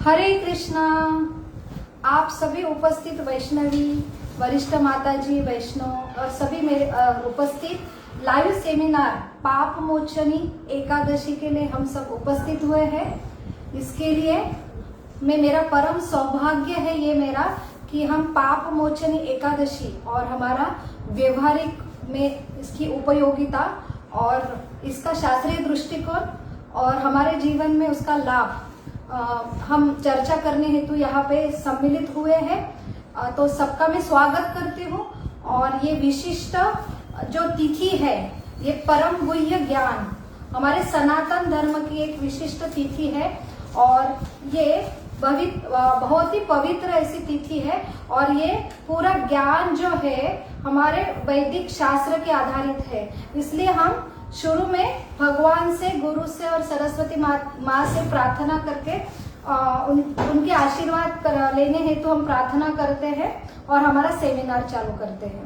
हरे कृष्णा। आप सभी उपस्थित वैष्णवी, वरिष्ठ माताजी, वैष्णव और सभी मेरे उपस्थित लाइव सेमिनार पाप मोचनी एकादशी के लिए हम सब उपस्थित हुए हैं। इसके लिए मेरा परम सौभाग्य है ये मेरा कि हम पाप मोचनी एकादशी और हमारा व्यवहारिक में इसकी उपयोगिता और इसका शास्त्रीय दृष्टिकोण और हमारे जीवन में उसका लाभ हम चर्चा करने हेतु यहाँ पे सम्मिलित हुए हैं। तो सबका मैं स्वागत करती हूँ। और ये विशिष्ट जो तिथि है, ये परम गुह्य ज्ञान हमारे सनातन धर्म की एक विशिष्ट तिथि है और ये बहुत ही पवित्र ऐसी तिथि है। और ये पूरा ज्ञान जो है हमारे वैदिक शास्त्र के आधारित है। इसलिए हम शुरू में भगवान से, गुरु से और सरस्वती माँ से प्रार्थना करके उनके आशीर्वाद लेने हेतु हम प्रार्थना करते हैं और हमारा सेमिनार चालू करते हैं।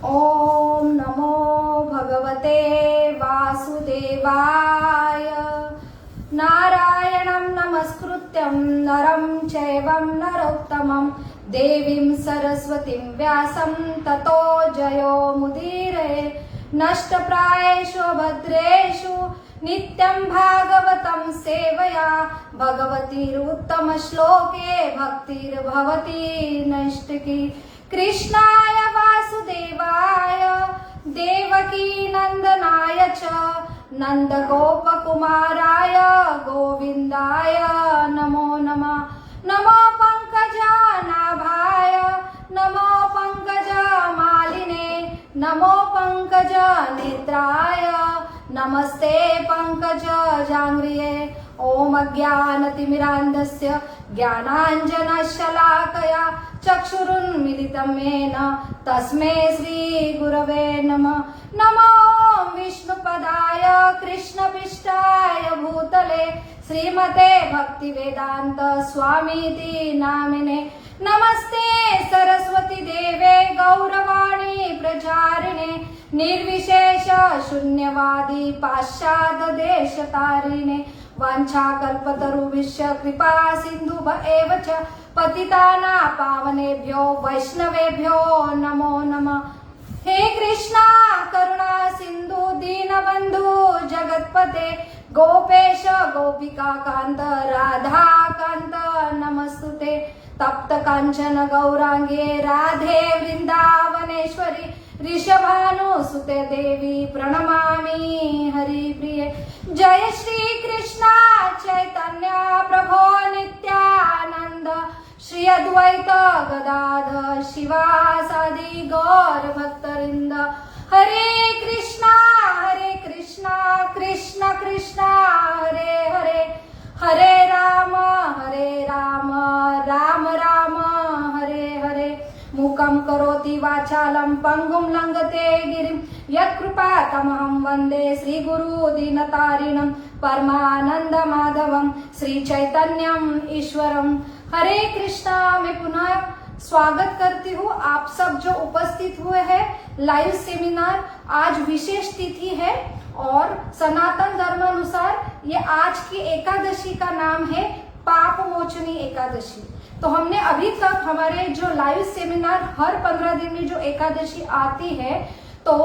ओम नमो भगवते वासुदेवाय। नारायणं नमस्कृत्यं नरं चैवं नरोत्तमं देवीं सरस्वतीं व्यासं ततो जयो मुदीरये। नष्टप्रायेषु भद्रेषु नित्यं भागवतं सेवया भगवतीरुत्तम श्लोके भक्तिर्भवति नैष्टिकी। कृष्णाय वासुदेवाय देवकी नंदनाय च नंदगोपकुमाराय गोविंदाय नमो नमः। नमो पंकजनाभाय नमो पंकजमालिने नमो पंकज नेत्राय नमस्ते पंकजांग्रिये। ओम अज्ञानतिमिरान्धस्य ज्ञानाञ्जनशलाकया चक्षुरुन्मीलितं येन तस्मै श्रीगुरवे नमः। नमो विष्णुपदाय कृष्णपिष्टाय भूतले श्रीमते भक्तिवेदान्त स्वामीति नामिने। नमस्ते सरस्वती देवे गौरवाणी प्रचारिणे निर्विशेष शून्यवादी पाश्चात्य देशतारिणे। वाञ्छाकल्पतरुभ्यश्च कृपा सिन्धुभ एव च पतितानां पावनेभ्यो वैष्णवेभ्यो नमो नमः। हे कृष्णा करुणा सिंधु दीनबंधु जगतपते गोपेश गोपिका कांत राधा कांत नमस्तुते। तप्त कांचन गौरांगे राधे वृंदावनेश्वरी ऋषभानुसुते देवी प्रणमामि हरिप्रिये। जय श्री कृष्णा चैतन्य प्रभो नित्यानंद श्री अद्वैत गदाधर शिवासादि गौर भक्तवृंद। हरे कृष्णा कृष्ण कृष्ण हरे हरे हरे राम राम राम हरे हरे। मूकं करोति वाचालं पंगुं लंघते गिरिं यत्कृपातमहं वन्दे श्रीगुरु दीनतारिणं परमानंद माधवं श्री चैतन्यम ईश्वरम। हरे कृष्णा। मैं पुनः स्वागत करती हूँ आप सब जो उपस्थित हुए हैं लाइव सेमिनार। आज विशेष तिथि है और सनातन धर्म अनुसार ये आज की एकादशी का नाम है पाप मोचनी एकादशी। तो हमने अभी तक हमारे जो लाइव सेमिनार हर 15 दिन में जो एकादशी आती है तो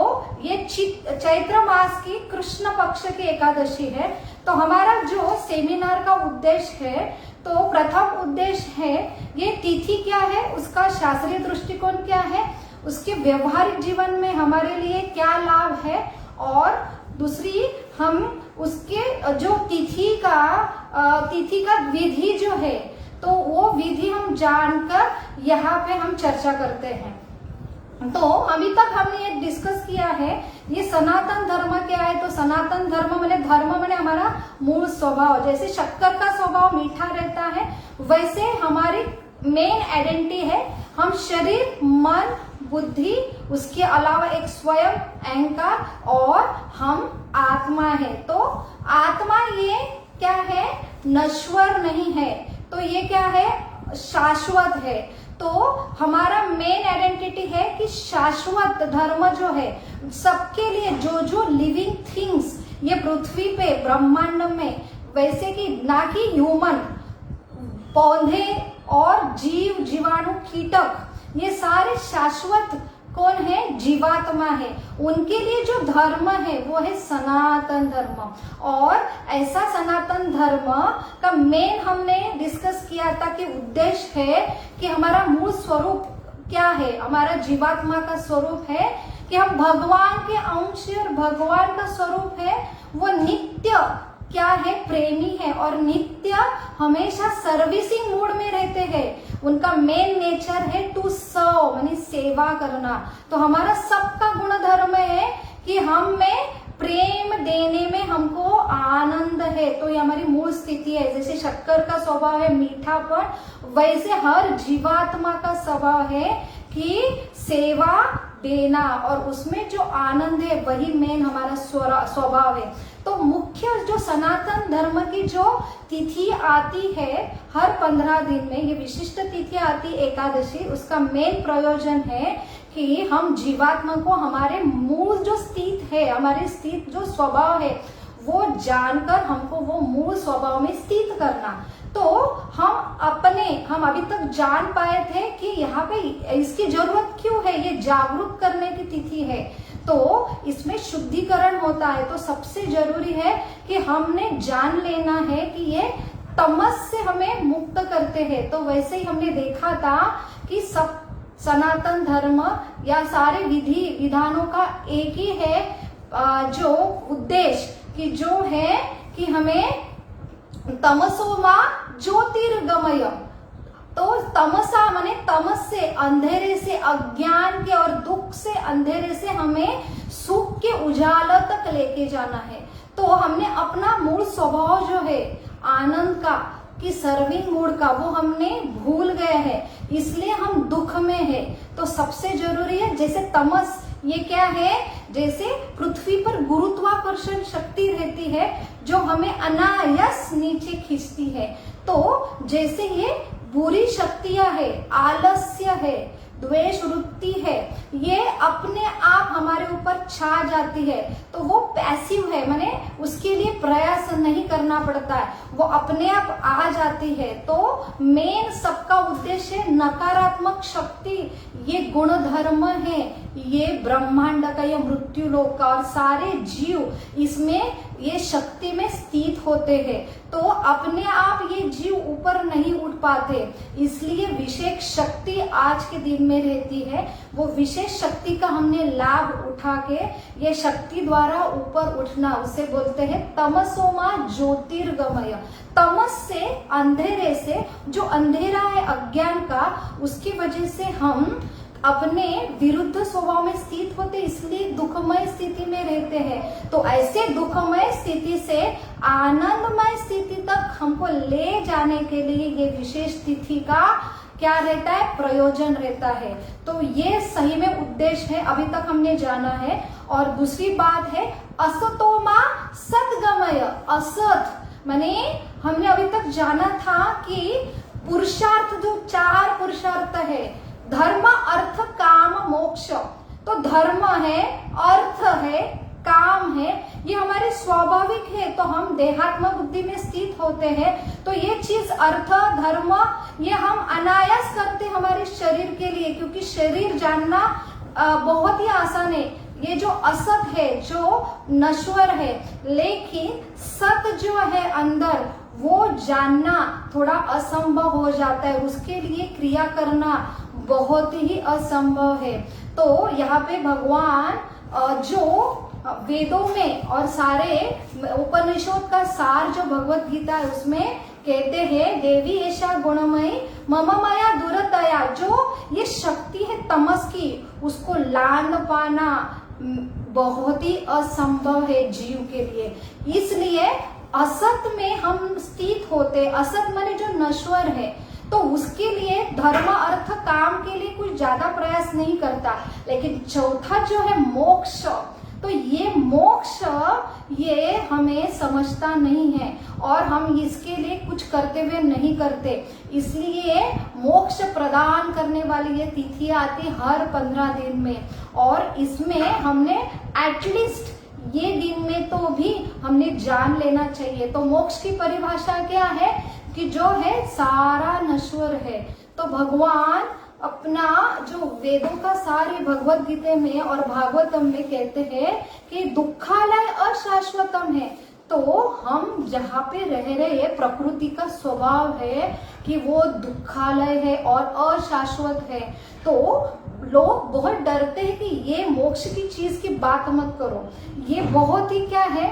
ये चैत्र मास की कृष्ण पक्ष की एकादशी है। तो हमारा जो सेमिनार का उद्देश्य है, तो प्रथम उद्देश्य है ये तिथि क्या है, उसका शास्त्रीय दृष्टिकोण क्या है, उसके व्यवहारिक जीवन में हमारे लिए क्या लाभ है, और दूसरी हम उसके जो तिथि का विधि जो है तो वो विधि हम जानकर यहाँ पे हम चर्चा करते हैं। तो अभी तक हमने ये डिस्कस किया है ये सनातन धर्म क्या है। तो सनातन धर्म माने हमारा मूल स्वभाव। जैसे शक्कर का स्वभाव मीठा रहता है वैसे हमारी मेन आइडेंटिटी है हम शरीर, मन, बुद्धि, उसके अलावा एक स्वयं अहंकार और हम आत्मा है। तो आत्मा ये क्या है, नश्वर नहीं है, तो ये क्या है, शाश्वत है। तो हमारा मेन आइडेंटिटी है कि शाश्वत धर्म जो है सबके लिए जो लिविंग थिंग्स ये पृथ्वी पे ब्रह्मांड में वैसे कि ना कि ह्यूमन, पौधे और जीव जीवाणु कीटक ये सारे शाश्वत कौन है, जीवात्मा है। उनके लिए जो धर्म है वो है सनातन धर्म। और ऐसा सनातन धर्म का मेन हमने डिस्कस किया था कि उद्देश्य है कि हमारा मूल स्वरूप क्या है, हमारा जीवात्मा का स्वरूप है कि हम भगवान के अंश और भगवान का स्वरूप है वो नित्य क्या है, प्रेमी है और नित्य हमेशा सर्विसिंग मूड में रहते हैं। उनका मेन नेचर है टू सर्व, यानी सेवा करना। तो हमारा सबका गुण धर्म है कि हम में प्रेम देने में हमको आनंद है। तो ये हमारी मूल स्थिति है। जैसे शक्कर का स्वभाव है मीठापन, वैसे हर जीवात्मा का स्वभाव है कि सेवा देना और उसमें जो आनंद है वही मेन हमारा स्वभाव है। तो मुख्य जो सनातन धर्म की जो तिथि आती है हर 15 दिन में, ये विशिष्ट तिथि आती एकादशी, उसका मेन प्रयोजन है कि हम जीवात्मा को हमारे मूल जो स्थित है, हमारे स्थित जो स्वभाव है वो जानकर हमको वो मूल स्वभाव में स्थित करना। तो हम अभी तक जान पाए थे कि यहाँ पे इसकी जरूरत क्यों है, ये जागरूक करने की तिथि है। तो इसमें शुद्धिकरण होता है। तो सबसे जरूरी है कि हमने जान लेना है कि ये तमस से हमें मुक्त करते हैं। तो वैसे ही हमने देखा था कि सब सनातन धर्म या सारे विधि विधानों का एक ही है जो उद्देश्य कि जो है कि हमें तमसोमा ज्योतिर्गमय। तो तमसा माने तमस से, अंधेरे से, अज्ञान के और दुख से, अंधेरे से हमें सुख के उजाला तक लेके जाना है। तो हमने अपना मूल स्वभाव जो है आनंद का कि सर्विंग मूड का वो हमने भूल गए हैं, इसलिए हम दुख में है। तो सबसे जरूरी है, जैसे तमस ये क्या है, जैसे पृथ्वी पर गुरुत्वाकर्षण शक्ति रहती है जो हमें अनायास नीचे खींचती है। तो जैसे ये बुरी शक्तियां है, आलस्य है, द्वेष वृत्ति है, ये अपने आप हमारे ऊपर छा जाती है। तो वो पैसिव है, माने उसके लिए प्रयास नहीं करना पड़ता है, वो अपने आप आ जाती है। तो मेन सबका उद्देश्य नकारात्मक शक्ति, ये गुण धर्म है, ये ब्रह्मांड का, ये मृत्यु लोक का और सारे जीव इसमें ये शक्ति में स्थित होते हैं। तो अपने आप ये जीव ऊपर नहीं उठ पाते, इसलिए विशेष शक्ति आज के दिन में रहती है। वो विशेष शक्ति का हमने लाभ उठा के ये शक्ति द्वारा ऊपर उठना, उसे बोलते हैं तमसोमा ज्योतिर्गमय। तमस से, अंधेरे से, जो अंधेरा है अज्ञान का, उसकी वजह से हम अपने विरुद्ध स्वभाव में स्थित होते, इसलिए दुखमय स्थिति में रहते हैं। तो ऐसे दुखमय स्थिति से आनंदमय स्थिति तक हमको ले जाने के लिए ये विशेष तिथि का क्या रहता है, प्रयोजन रहता है। तो ये सही में उद्देश्य है, अभी तक हमने जाना है। और दूसरी बात है असतोमा सद्गमय। असत माने हमने अभी तक जाना था कि पुरुषार्थ, जो 4 पुरुषार्थ है, धर्म अर्थ काम मोक्ष। तो धर्म है, अर्थ है, काम है, ये हमारे स्वाभाविक है। तो हम देहात्म बुद्धि में स्थित होते हैं। तो ये चीज अर्थ धर्म ये हम अनायास करते हमारे शरीर के लिए, क्योंकि शरीर जानना बहुत ही आसान है। ये जो असत है, जो नश्वर है, लेकिन सत जो है अंदर, वो जानना थोड़ा असंभव हो जाता है। उसके लिए क्रिया करना बहुत ही असंभव है। तो यहाँ पे भगवान जो वेदों में और सारे उपनिषद का सार जो भगवत गीता है उसमें कहते हैं, देवी ऐसा गुणमयी मम माया दुरतया। जो ये शक्ति है तमस की, उसको लान पाना बहुत ही असंभव है जीव के लिए। इसलिए असत में हम स्थित होते, असत माने जो नश्वर है, तो उसके लिए धर्म अर्थ काम के लिए कुछ ज्यादा प्रयास नहीं करता। लेकिन चौथा जो है मोक्ष, तो ये मोक्ष ये हमें समझता नहीं है और हम इसके लिए कुछ करते हुए नहीं करते। इसलिए मोक्ष प्रदान करने वाली ये तिथि आती हर 15 दिन में। और इसमें हमने एटलीस्ट ये दिन में तो भी हमने जान लेना चाहिए। तो मोक्ष की परिभाषा क्या है कि जो है सारा नश्वर है। तो भगवान अपना जो वेदों का सारे भगवत गीता में और भागवतम में कहते हैं कि दुखालय अशाश्वतम है। तो हम जहाँ पे रह रहे हैं प्रकृति का स्वभाव है कि वो दुखालय है और अशाश्वत है। तो लोग बहुत डरते हैं कि ये मोक्ष की चीज की बात मत करो, ये बहुत ही क्या है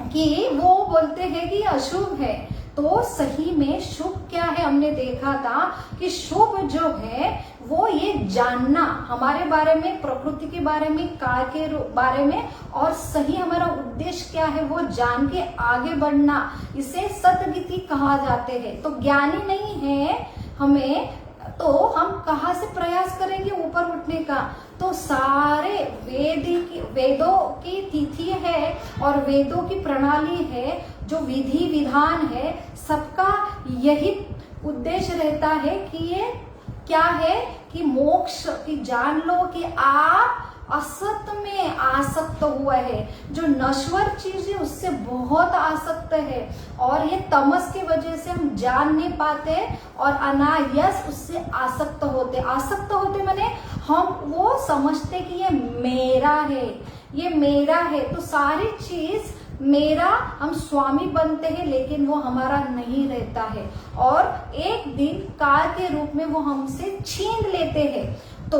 कि वो बोलते हैं कि अशुभ है। तो सही में शुभ क्या है, हमने देखा था कि शुभ जो है वो ये जानना हमारे बारे में, प्रकृति के बारे में, काल के बारे में, और सही हमारा उद्देश्य क्या है वो जान के आगे बढ़ना, इसे सतगति कहा जाते हैं। तो ज्ञानी नहीं है हमें, तो हम कहाँ से प्रयास करेंगे ऊपर उठने का। तो सारे वेदों की तिथि है और वेदों की प्रणाली है, जो विधि विधान है, सबका यही उद्देश्य रहता है कि ये क्या है कि मोक्ष की जान लो कि आप असत में आसक्त हुआ है, जो नश्वर चीज है उससे बहुत आसक्त है, और ये तमस की वजह से हम जान नहीं पाते और अनायास उससे आसक्त होते माने हम वो समझते कि ये मेरा है, ये मेरा है। तो सारी चीज मेरा, हम स्वामी बनते हैं लेकिन वो हमारा नहीं रहता है, और एक दिन काल के रूप में वो हमसे छीन लेते हैं। तो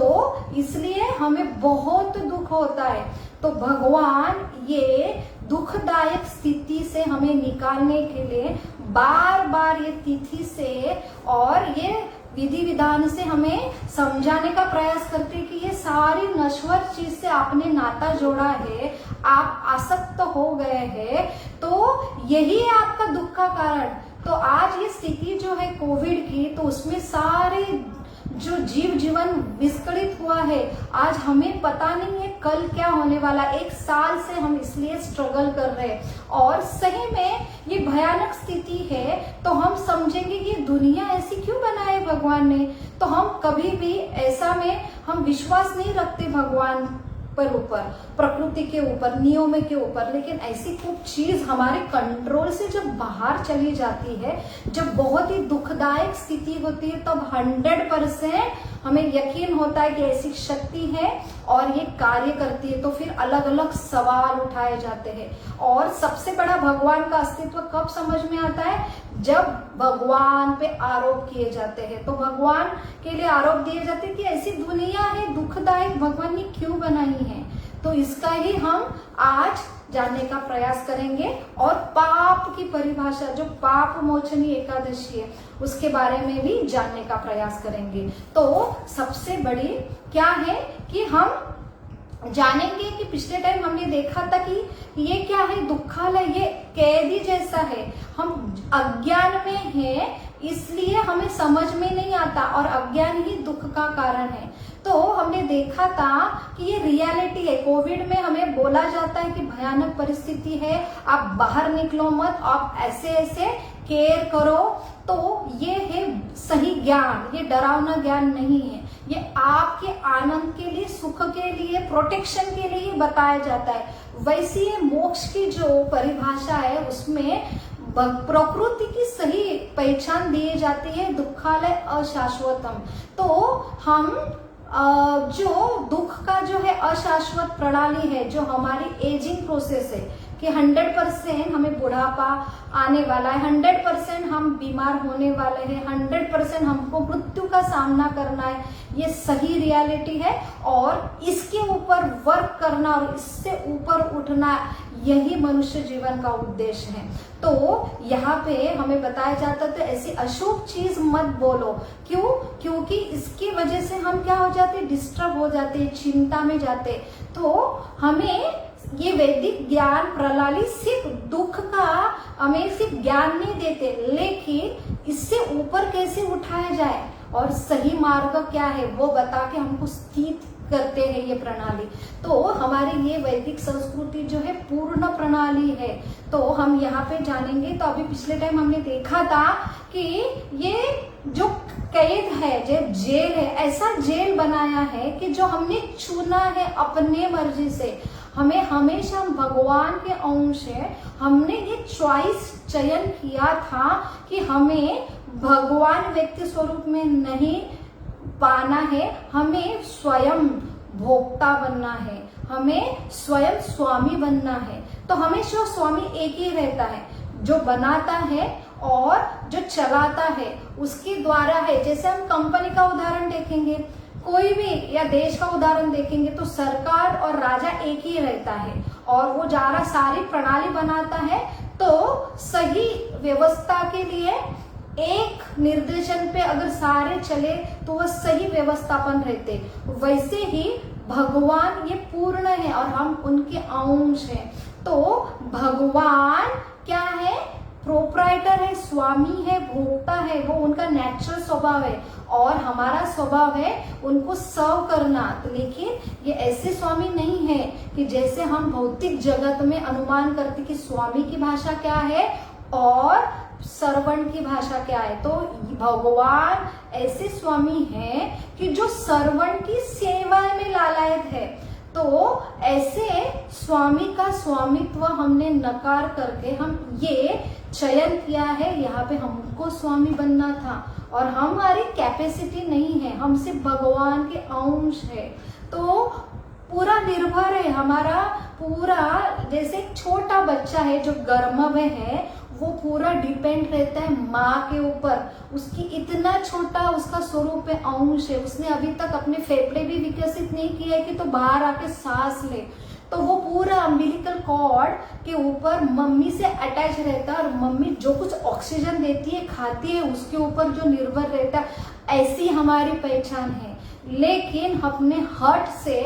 इसलिए हमें बहुत दुख होता है। तो भगवान ये दुखदायक स्थिति से हमें निकालने के लिए बार बार ये तिथि से और ये विधि विधान से हमें समझाने का प्रयास करते हैं कि ये सारी नश्वर चीज से आपने नाता जोड़ा है, आप आसक्त हो गए हैं, तो यही है आपका दुख का कारण। तो आज ये स्थिति जो है कोविड की, तो उसमें सारे जो जीव जीवन विस्कलित हुआ है। आज हमें पता नहीं है कल क्या होने वाला। 1 साल से हम इसलिए स्ट्रगल कर रहे हैं, और सही में ये भयानक स्थिति है। तो हम समझेंगे कि दुनिया ऐसी क्यों बनाई भगवान ने। तो हम कभी भी ऐसा में हम विश्वास नहीं रखते भगवान पर, ऊपर प्रकृति के ऊपर, नियमों के ऊपर। लेकिन ऐसी कुछ चीज हमारे कंट्रोल से जब बाहर चली जाती है, जब बहुत ही दुखदायक स्थिति होती है, तब 100% हमें यकीन होता है कि ऐसी शक्ति है और ये कार्य करती है। तो फिर अलग अलग सवाल उठाए जाते हैं, और सबसे बड़ा भगवान का अस्तित्व कब समझ में आता है, जब भगवान पे आरोप किए जाते हैं। तो भगवान के लिए आरोप दिए जाते हैं कि ऐसी दुनिया है दुखदायक, भगवान ने क्यों बनाई है। तो इसका ही हम आज जानने का प्रयास करेंगे, और पाप की परिभाषा, जो पाप मोचनी एकादशी है, उसके बारे में भी जानने का प्रयास करेंगे। तो सबसे बड़ी क्या है कि हम जानेंगे कि पिछले टाइम हमने देखा था कि ये क्या है, दुखालय, ये कैदी जैसा है। हम अज्ञान में हैं, इसलिए हमें समझ में नहीं आता, और अज्ञान ही दुख का कारण है। तो हमने देखा था कि ये रियलिटी है। कोविड में हमें बोला जाता है कि भयानक परिस्थिति है, आप बाहर निकलो मत, आप ऐसे ऐसे केयर करो। तो ये है सही ज्ञान, ये डरावना ज्ञान नहीं है। ये आपके आनंद के लिए, सुख के लिए, प्रोटेक्शन के लिए बताया जाता है। वैसे ये मोक्ष की जो परिभाषा है उसमें प्रकृति की सही पहचान दी जाती है, दुखालय अशाश्वतम। तो हम जो दुख का जो है अशाश्वत प्रणाली है, जो हमारी एजिंग प्रोसेस है कि 100% हमें बुढ़ापा आने वाला है, 100% हम बीमार होने वाले हैं, 100% हमको मृत्यु का सामना करना है, ये सही रियलिटी है। और इसके ऊपर वर्क करना और इससे ऊपर उठना, यही मनुष्य जीवन का उद्देश्य है। तो यहाँ पे हमें बताया जाता था ऐसी अशुभ चीज मत बोलो। क्यों? क्योंकि इसकी वजह से हम क्या हो जाते, डिस्टर्ब हो जाते, चिंता में जाते। तो हमें ये वैदिक ज्ञान प्रणाली सिर्फ दुख का हमें सिर्फ ज्ञान नहीं देते, लेकिन इससे ऊपर कैसे उठाया जाए और सही मार्ग क्या है वो बता के हमको स्थित करते हैं ये प्रणाली। तो हमारी ये वैदिक संस्कृति जो है पूर्ण प्रणाली है। तो हम यहाँ पे जानेंगे। तो अभी पिछले टाइम हमने देखा था कि ये जो कैद है, जो जेल है, ऐसा जेल बनाया है कि जो हमने चुना है अपने मर्जी से। हमें हमेशा हम भगवान के अंश है। हमने ये चॉइस चयन किया था कि हमें भगवान व्यक्ति स्वरूप में नहीं पाना है, हमें स्वयं भोक्ता बनना है, हमें स्वयं स्वामी बनना है। तो हमेशा स्वामी एक ही रहता है, जो बनाता है और जो चलाता है उसके द्वारा है। जैसे हम कंपनी का उदाहरण देखेंगे, कोई भी या देश का उदाहरण देखेंगे तो सरकार और राजा एक ही रहता है और वो जारा सारी प्रणाली बनाता है। तो सही व्यवस्था के लिए एक निर्देशन पे अगर सारे चले तो वह सही व्यवस्थापन रहते। वैसे ही भगवान ये पूर्ण है और हम उनके अंश हैं। तो भगवान क्या है? प्रोप्राइटर है, स्वामी है, भोक्ता है, वो उनका नेचुरल स्वभाव है और हमारा स्वभाव है उनको सर्व करना। तो लेकिन ये ऐसे स्वामी नहीं है कि जैसे हम भौतिक जगत में अनुमान करते कि स्वामी की भाषा क्या है और सर्वेंट की भाषा क्या है। तो भगवान ऐसे स्वामी हैं कि जो सर्वेंट की सेवा में लालायत है। तो ऐसे स्वामी का स्वामित्व हमने नकार करके हम ये चयन किया है, यहाँ पे हमको स्वामी बनना था और हमारी कैपेसिटी नहीं है, हम सिर्फ भगवान के अंश है। तो पूरा निर्भर है हमारा पूरा, जैसे एक छोटा बच्चा है जो गर्भ में है वो पूरा डिपेंड रहता है माँ के ऊपर। उसकी इतना छोटा उसका स्वरूप है, अंश है, उसने अभी तक अपने फेफड़े भी विकसित नहीं किए है कि तो बाहर आके सांस ले। तो वो पूरा अम्बिलिकल कॉर्ड के ऊपर मम्मी से अटैच रहता है और मम्मी जो कुछ ऑक्सीजन देती है खाती है उसके ऊपर जो निर्भर रहता है। ऐसी हमारी पहचान है। लेकिन अपने हट से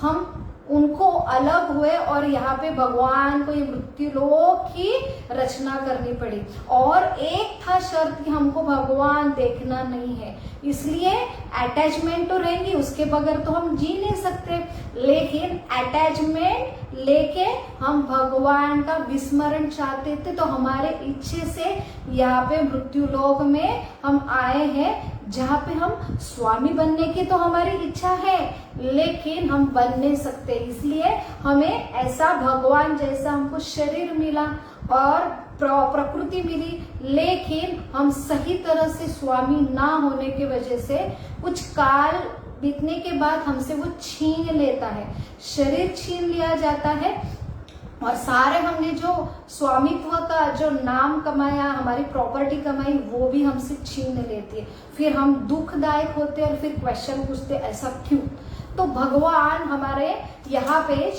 हम उनको अलग हुए और यहाँ पे भगवान को ये मृत्युलोक की रचना करनी पड़ी। और एक था शर्त कि हमको भगवान देखना नहीं है, इसलिए अटैचमेंट तो रहेंगी, उसके बगैर तो हम जी नहीं सकते। लेकिन अटैचमेंट लेके हम भगवान का विस्मरण चाहते थे, तो हमारे इच्छे से यहाँ पे मृत्युलोक में हम आए हैं, जहाँ पे हम स्वामी बनने की तो हमारी इच्छा है लेकिन हम बन नहीं सकते। इसलिए हमें ऐसा भगवान जैसा हमको शरीर मिला और प्रकृति मिली, लेकिन हम सही तरह से स्वामी ना होने की वजह से कुछ काल बीतने के बाद हमसे वो छीन लेता है, शरीर छीन लिया जाता है और सारे हमने जो स्वामित्व का जो नाम कमाया, हमारी प्रॉपर्टी कमाई, वो भी हमसे छीन लेती है। फिर हम दुखदायक होते और फिर क्वेश्चन पूछते ऐसा क्यों। तो भगवान हमारे यहाँ पे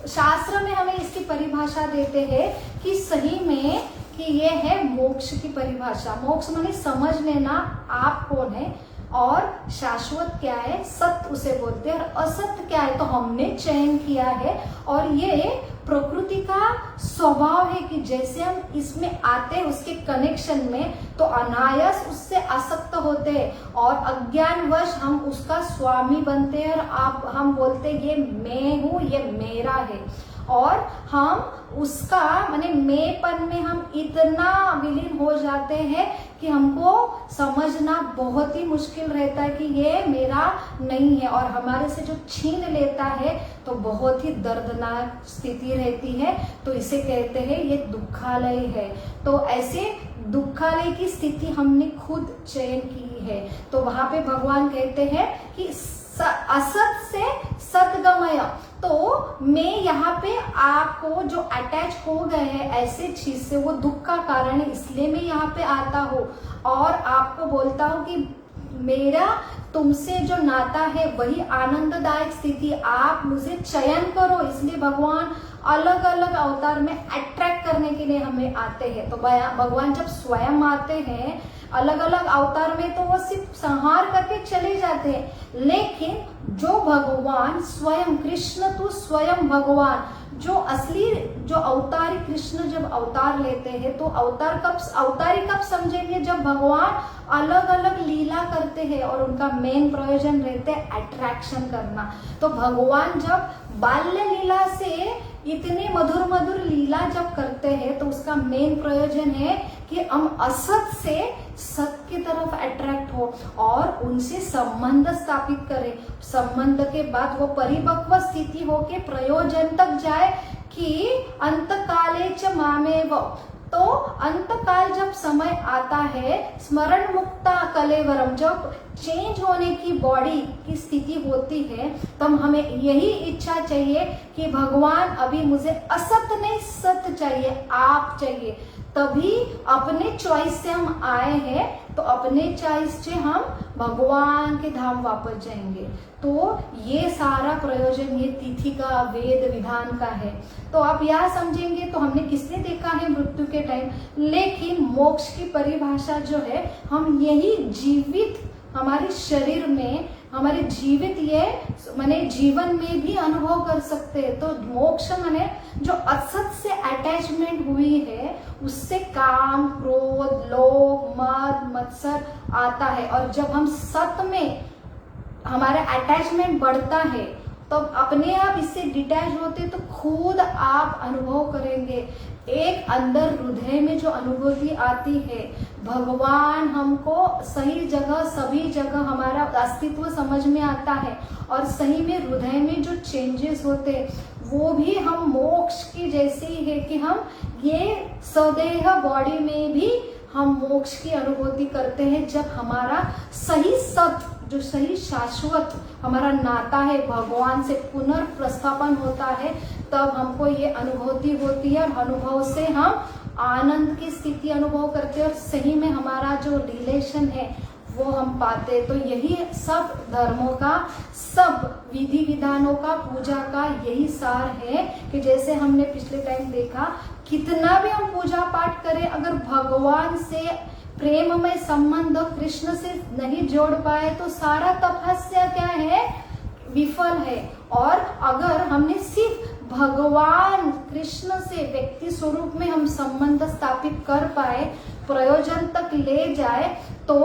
शास्त्र में हमें इसकी परिभाषा देते हैं कि सही में कि ये है मोक्ष की परिभाषा। मोक्ष माने समझ लेना आप कौन है और शाश्वत क्या है, सत्य उसे बोलते हैं, और असत्य क्या है तो हमने चयन किया है। और ये प्रकृति का स्वभाव है कि जैसे हम इसमें आते हैं उसके कनेक्शन में तो अनायास उससे आसक्त होते हैं और अज्ञानवश हम उसका स्वामी बनते हैं और हम बोलते हैं ये मैं हूँ, ये मेरा है। और हम उसका माने मेंपन में हम इतना विलीन हो जाते हैं कि हमको समझना बहुत ही मुश्किल रहता है कि ये मेरा नहीं है, और हमारे से जो छीन लेता है तो बहुत ही दर्दनाक स्थिति रहती है। तो इसे कहते हैं ये दुखालय है। तो ऐसे दुखालय की स्थिति हमने खुद चयन की है। तो वहां पे भगवान कहते हैं कि असत से सतगमय। तो मैं यहाँ पे आपको जो अटैच हो गए हैं ऐसे चीज से, वो दुख का कारण है, इसलिए मैं यहाँ पे आता हूँ और आपको बोलता हूँ कि मेरा तुमसे जो नाता है वही आनंददायक स्थिति, आप मुझे चयन करो। इसलिए भगवान अलग अलग अवतार में अट्रैक्ट करने के लिए हमें आते हैं। तो भगवान जब स्वयं आते हैं अलग अलग अवतार में तो वो सिर्फ संहार करके चले जाते हैं, लेकिन जो भगवान स्वयं कृष्ण तो स्वयं भगवान जो असली जो अवतारी कृष्ण जब अवतार लेते हैं तो अवतारी कब समझेंगे, जब भगवान अलग अलग लीला करते हैं और उनका मेन प्रयोजन रहते हैं अट्रैक्शन करना। तो भगवान जब बाल्य लीला से इतनी मधुर मधुर लीला जब करते हैं तो उसका मेन प्रयोजन है कि हम असत से सत की तरफ अट्रैक्ट हो। और उनसे संबंध स्थापित करें। संबंध के बाद वो परिपक्व स्थिति होके प्रयोजन तक जाए कि अंतकाले च मामेव। तो अंतकाल जब समय आता है, स्मरण मुक्ता कलेवरम, जब चेंज होने की बॉडी की स्थिति होती है, तब हमें यही इच्छा चाहिए कि भगवान अभी मुझे असत नहीं सत चाहिए, आप चाहिए। तभी अपने चॉइस से हम आए हैं, तो अपने चॉइस से हम भगवान के धाम वापस जाएंगे। तो ये सारा प्रयोजन ये तिथि का, वेद विधान का है। तो आप यह समझेंगे तो हमने किसने देखा है मृत्यु के टाइम, लेकिन मोक्ष की परिभाषा जो है, हम यही जीवित हमारे शरीर में, हमारे जीवित ये माने जीवन में भी अनुभव कर सकते हैं। तो मोक्ष माने जो असत से अटैचमेंट हुई है, उससे काम, क्रोध, लोभ, मद, मत्सर आता है। और जब हम सत में हमारा अटैचमेंट बढ़ता है, तो अपने आप इससे डिटैच होते, तो खुद आप अनुभव करेंगे एक अंदर हृदय में जो अनुभूति आती है, भगवान हमको सही जगह, सभी जगह हमारा अस्तित्व समझ में आता है। और सही में हृदय में जो चेंजेस होते, वो भी हम मोक्ष की जैसे ही है कि हम ये सदेह बॉडी में भी हम मोक्ष की अनुभूति करते हैं। जब हमारा सही सत, जो सही शाश्वत हमारा नाता है भगवान से पुनर्प्रस्थापन होता है, तब हमको ये अनुभूति होती है। और अनुभव से हम आनंद की स्थिति अनुभव करते हैं, और सही में हमारा जो रिलेशन है वो हम पाते। तो यही सब धर्मों का, सब विधि विधानों का, पूजा का यही सार है कि जैसे हमने पिछले टाइम देखा, कितना भी हम पूजा पाठ करें, अगर भगवान से प्रेम में संबंध कृष्ण से नहीं जोड़ पाए, तो सारा तपस्या क्या है, विफल है। और अगर हमने सिर्फ भगवान कृष्ण से व्यक्ति स्वरूप में हम संबंध स्थापित कर पाए, प्रयोजन तक ले जाए, तो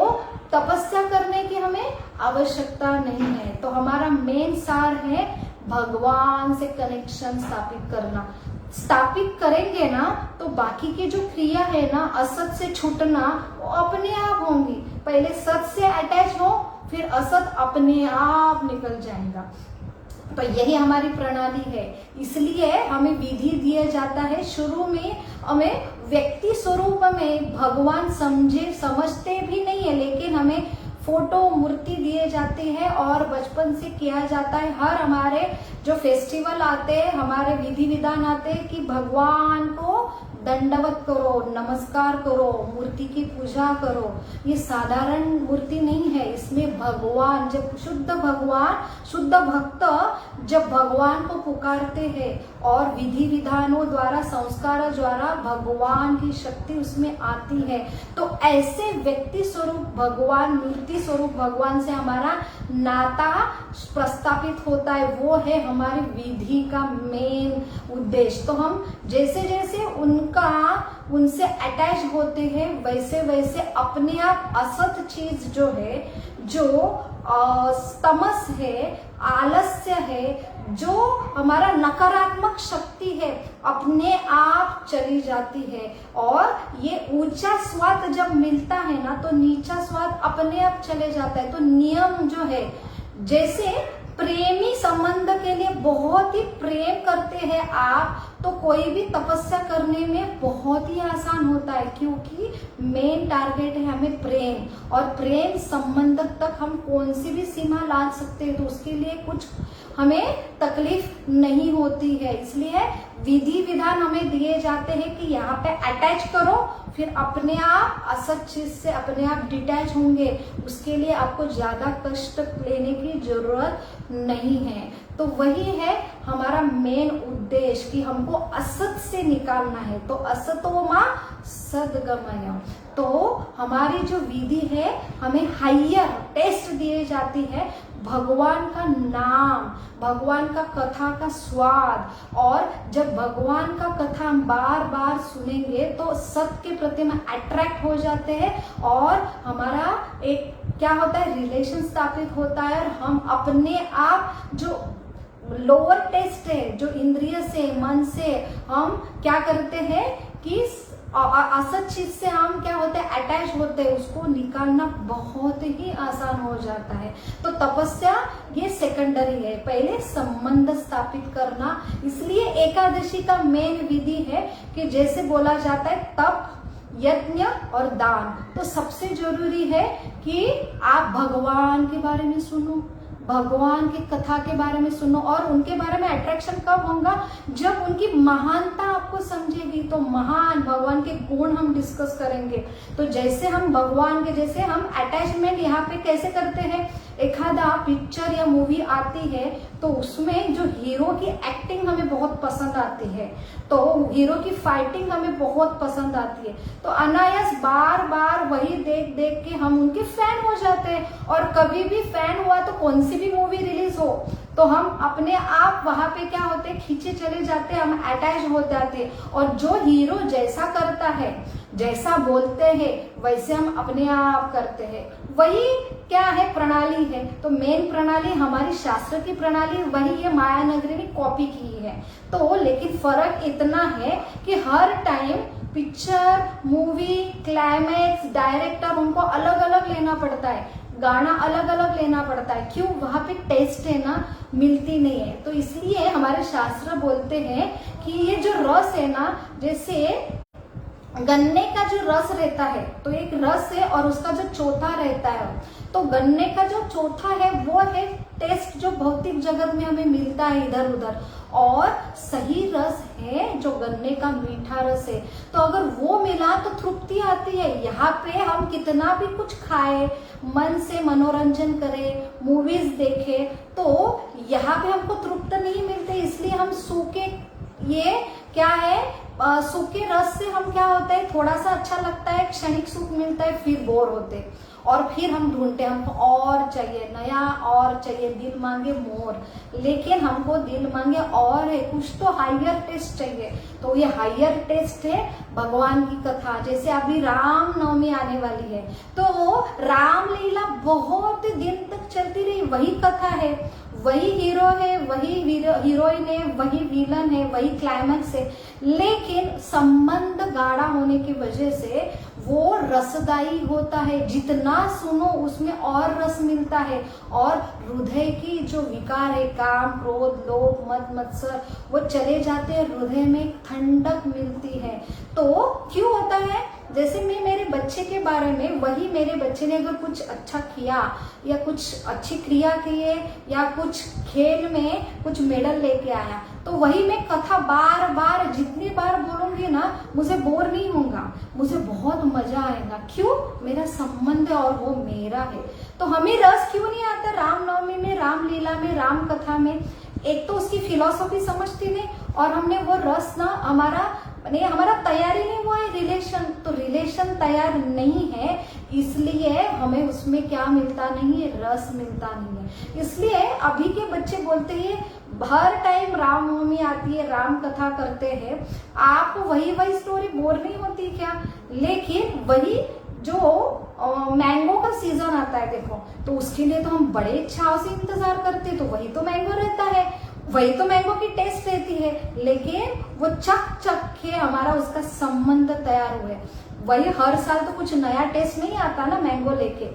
तपस्या करने की हमें आवश्यकता नहीं है। तो हमारा मेन सार है भगवान से कनेक्शन स्थापित करना। स्थापित करेंगे ना, तो बाकी की जो क्रिया है ना, असत से छूटना, वो अपने आप होंगी। पहले सत से अटैच हो, फिर असत अपने आप निकल जाएगा। तो यही हमारी प्रणाली है। इसलिए हमें विधि दिया जाता है। शुरू में हमें व्यक्ति स्वरूप में भगवान समझते भी नहीं है, लेकिन हमें फोटो, मूर्ति दिए जाते हैं और बचपन से किया जाता है। हर हमारे जो फेस्टिवल आते हैं, हमारे विधि विधान आते हैं कि भगवान को दंडवत करो, नमस्कार करो, मूर्ति की पूजा करो। ये साधारण मूर्ति नहीं है, इसमें भगवान, जब शुद्ध भक्त जब भगवान को पुकारते हैं और विधि विधानों द्वारा, संस्कार द्वारा भगवान की शक्ति उसमें आती है। तो ऐसे व्यक्ति स्वरूप भगवान, मूर्ति स्वरूप भगवान से हमारा नाता प्रस्थापित होता है। वो है हमारी विधि का मेन उद्देश्य। तो हम जैसे जैसे उनसे अटैच होते हैं, वैसे वैसे अपने आप असत चीज जो है, जो तमस है, आलस्य है, जो हमारा नकारात्मक शक्ति है, अपने आप चली जाती है। और ये ऊंचा स्वाद जब मिलता है ना, तो नीचा स्वाद अपने आप चले जाता है। तो नियम जो है, जैसे प्रेमी संबंध के लिए बहुत ही प्रेम करते हैं आप, तो कोई भी तपस्या करने में बहुत ही आसान होता है, क्योंकि मेन टारगेट है हमें प्रेम। और प्रेम संबंध तक हम कौन सी भी सीमा ला सकते हैं, तो उसके लिए कुछ हमें तकलीफ नहीं होती है। इसलिए विधि विधान हमें दिए जाते हैं कि यहाँ पे अटैच करो, फिर अपने आप असत चीज से अपने आप डिटैच होंगे। उसके लिए आपको ज्यादा कष्ट लेने की जरूरत नहीं है। तो वही है हमारा मेन उद्देश्य कि हमको असत से निकालना है। तो असतो मां सद्गमय। तो हमारी जो विधि है, हमें हायर टेस्ट दिए जाती है, भगवान का नाम, भगवान का कथा का स्वाद। और जब भगवान का कथा हम बार बार सुनेंगे, तो सत्य के प्रति हम अट्रैक्ट हो जाते हैं, और हमारा एक क्या होता है, रिलेशन स्थापित होता है। और हम अपने आप जो लोअर टेस्ट है, जो इंद्रिय से, मन से हम क्या करते हैं कि असत चीज से हम क्या होते हैं, अटैच होते हैं, उसको निकालना बहुत ही आसान हो जाता है। तो तपस्या ये सेकेंडरी है, पहले संबंध स्थापित करना। इसलिए एकादशी का मेन विधि है कि जैसे बोला जाता है तप, यज्ञ और दान। तो सबसे जरूरी है कि आप भगवान के बारे में सुनो, भगवान की कथा के बारे में सुनो, और उनके बारे में अट्रैक्शन कब होगा, जब उनकी महानता आपको समझेगी। तो महान भगवान के गुण हम डिस्कस करेंगे। तो जैसे हम भगवान के, जैसे हम अटैचमेंट यहाँ पे कैसे करते हैं, एखादा पिक्चर या मूवी आती है तो उसमें जो हीरो की एक्टिंग हमें बहुत पसंद आती है, तो हीरो की फाइटिंग हमें बहुत पसंद आती है, तो अनायास बार बार वही देख देख के हम उनके फैन हो जाते हैं। और कभी भी फैन हुआ तो कौन सी भी मूवी रिलीज हो तो हम अपने आप वहां पे क्या होते हैं, खींचे चले जाते हैं, हम अटैच हो जाते हैं। और जो हीरो जैसा करता है, जैसा बोलते हैं, वैसे हम अपने आप करते हैं। वही क्या है, प्रणाली है। तो मेन प्रणाली हमारी शास्त्र की प्रणाली वही है, माया नगरी ने कॉपी की है। तो लेकिन फर्क इतना है कि हर time picture, movie, climax, director उनको अलग अलग लेना पड़ता है, गाना अलग अलग लेना पड़ता है। क्यों, वहां पे टेस्ट है ना, मिलती नहीं है। तो इसलिए हमारे शास्त्र बोलते हैं कि ये जो रस है ना, जैसे गन्ने का जो रस रहता है, तो एक रस है और उसका जो चौथा रहता है, तो गन्ने का जो चौथा है वो है टेस्ट, जो भौतिक जगत में हमें मिलता है इधर उधर, और सही रस है जो गन्ने का मीठा रस है। तो अगर वो मिला तो तृप्ति आती है। यहाँ पे हम कितना भी कुछ खाए, मन से मनोरंजन करें, मूवीज देखें, तो यहाँ पे हमको तृप्त नहीं मिलते। इसलिए हम सूखे, ये क्या है, सूखे रस से हम क्या होता है, थोड़ा सा अच्छा लगता है, क्षणिक सुख मिलता है, फिर बोर होते और फिर हम ढूंढते, हमको और चाहिए, नया और चाहिए, दिल मांगे मोर। लेकिन हमको दिल मांगे और है, कुछ तो हायर टेस्ट चाहिए। तो ये हायर टेस्ट है भगवान की कथा। जैसे अभी राम नवमी आने वाली है, तो रामलीला बहुत दिन तक चलती रही, वही कथा है, वही हीरो है, वही हीरोइन है, वही विलन है, वही क्लाइमैक्स है। लेकिन संबंध गाढ़ा होने की वजह से वो रसदायी होता है, जितना सुनो उसमें और रस मिलता है। और हृदय की जो विकार है, काम, क्रोध, लोभ, मद, मत्सर, वो चले जाते हैं, हृदय में ठंडक मिलती है। तो क्यों होता है, जैसे मैं मेरे बच्चे के बारे में, वही मेरे बच्चे ने अगर कुछ अच्छा किया या कुछ अच्छी क्रिया किए या कुछ खेल में कुछ मेडल लेके आया, तो वही मैं कथा बार बार जितनी बार बोलूंगी ना, मुझे बोर नहीं होगा, मुझे बहुत मजा आएगा। क्यों, मेरा संबंध है और वो मेरा है। तो हमें रस क्यों नहीं आता रामनवमी में, रामलीला में, राम कथा में? एक तो उसकी फिलॉसफी समझती नहीं, और हमने वो रस ना, हमारा तैयारी नहीं हुआ है रिलेशन, तो रिलेशन तैयार नहीं है, इसलिए हमें उसमें क्या मिलता नहीं है, रस मिलता नहीं है। इसलिए अभी के बच्चे बोलते हैं, हर टाइम रामनवमी आती है, राम कथा करते हैं, आपको वही वही स्टोरी बोर नहीं होती क्या? लेकिन वही जो मैंगो का सीजन आता है देखो, तो उसके लिए तो हम बड़े इच्छाओं से इंतजार करते हैं, तो वही तो मैंगो रहता है, वही तो मैंगो की टेस्ट रहती है। लेकिन वो चख के हमारा उसका संबंध तैयार हुए, वही हर साल तो कुछ नया टेस्ट नहीं आता ना मैंगो लेके,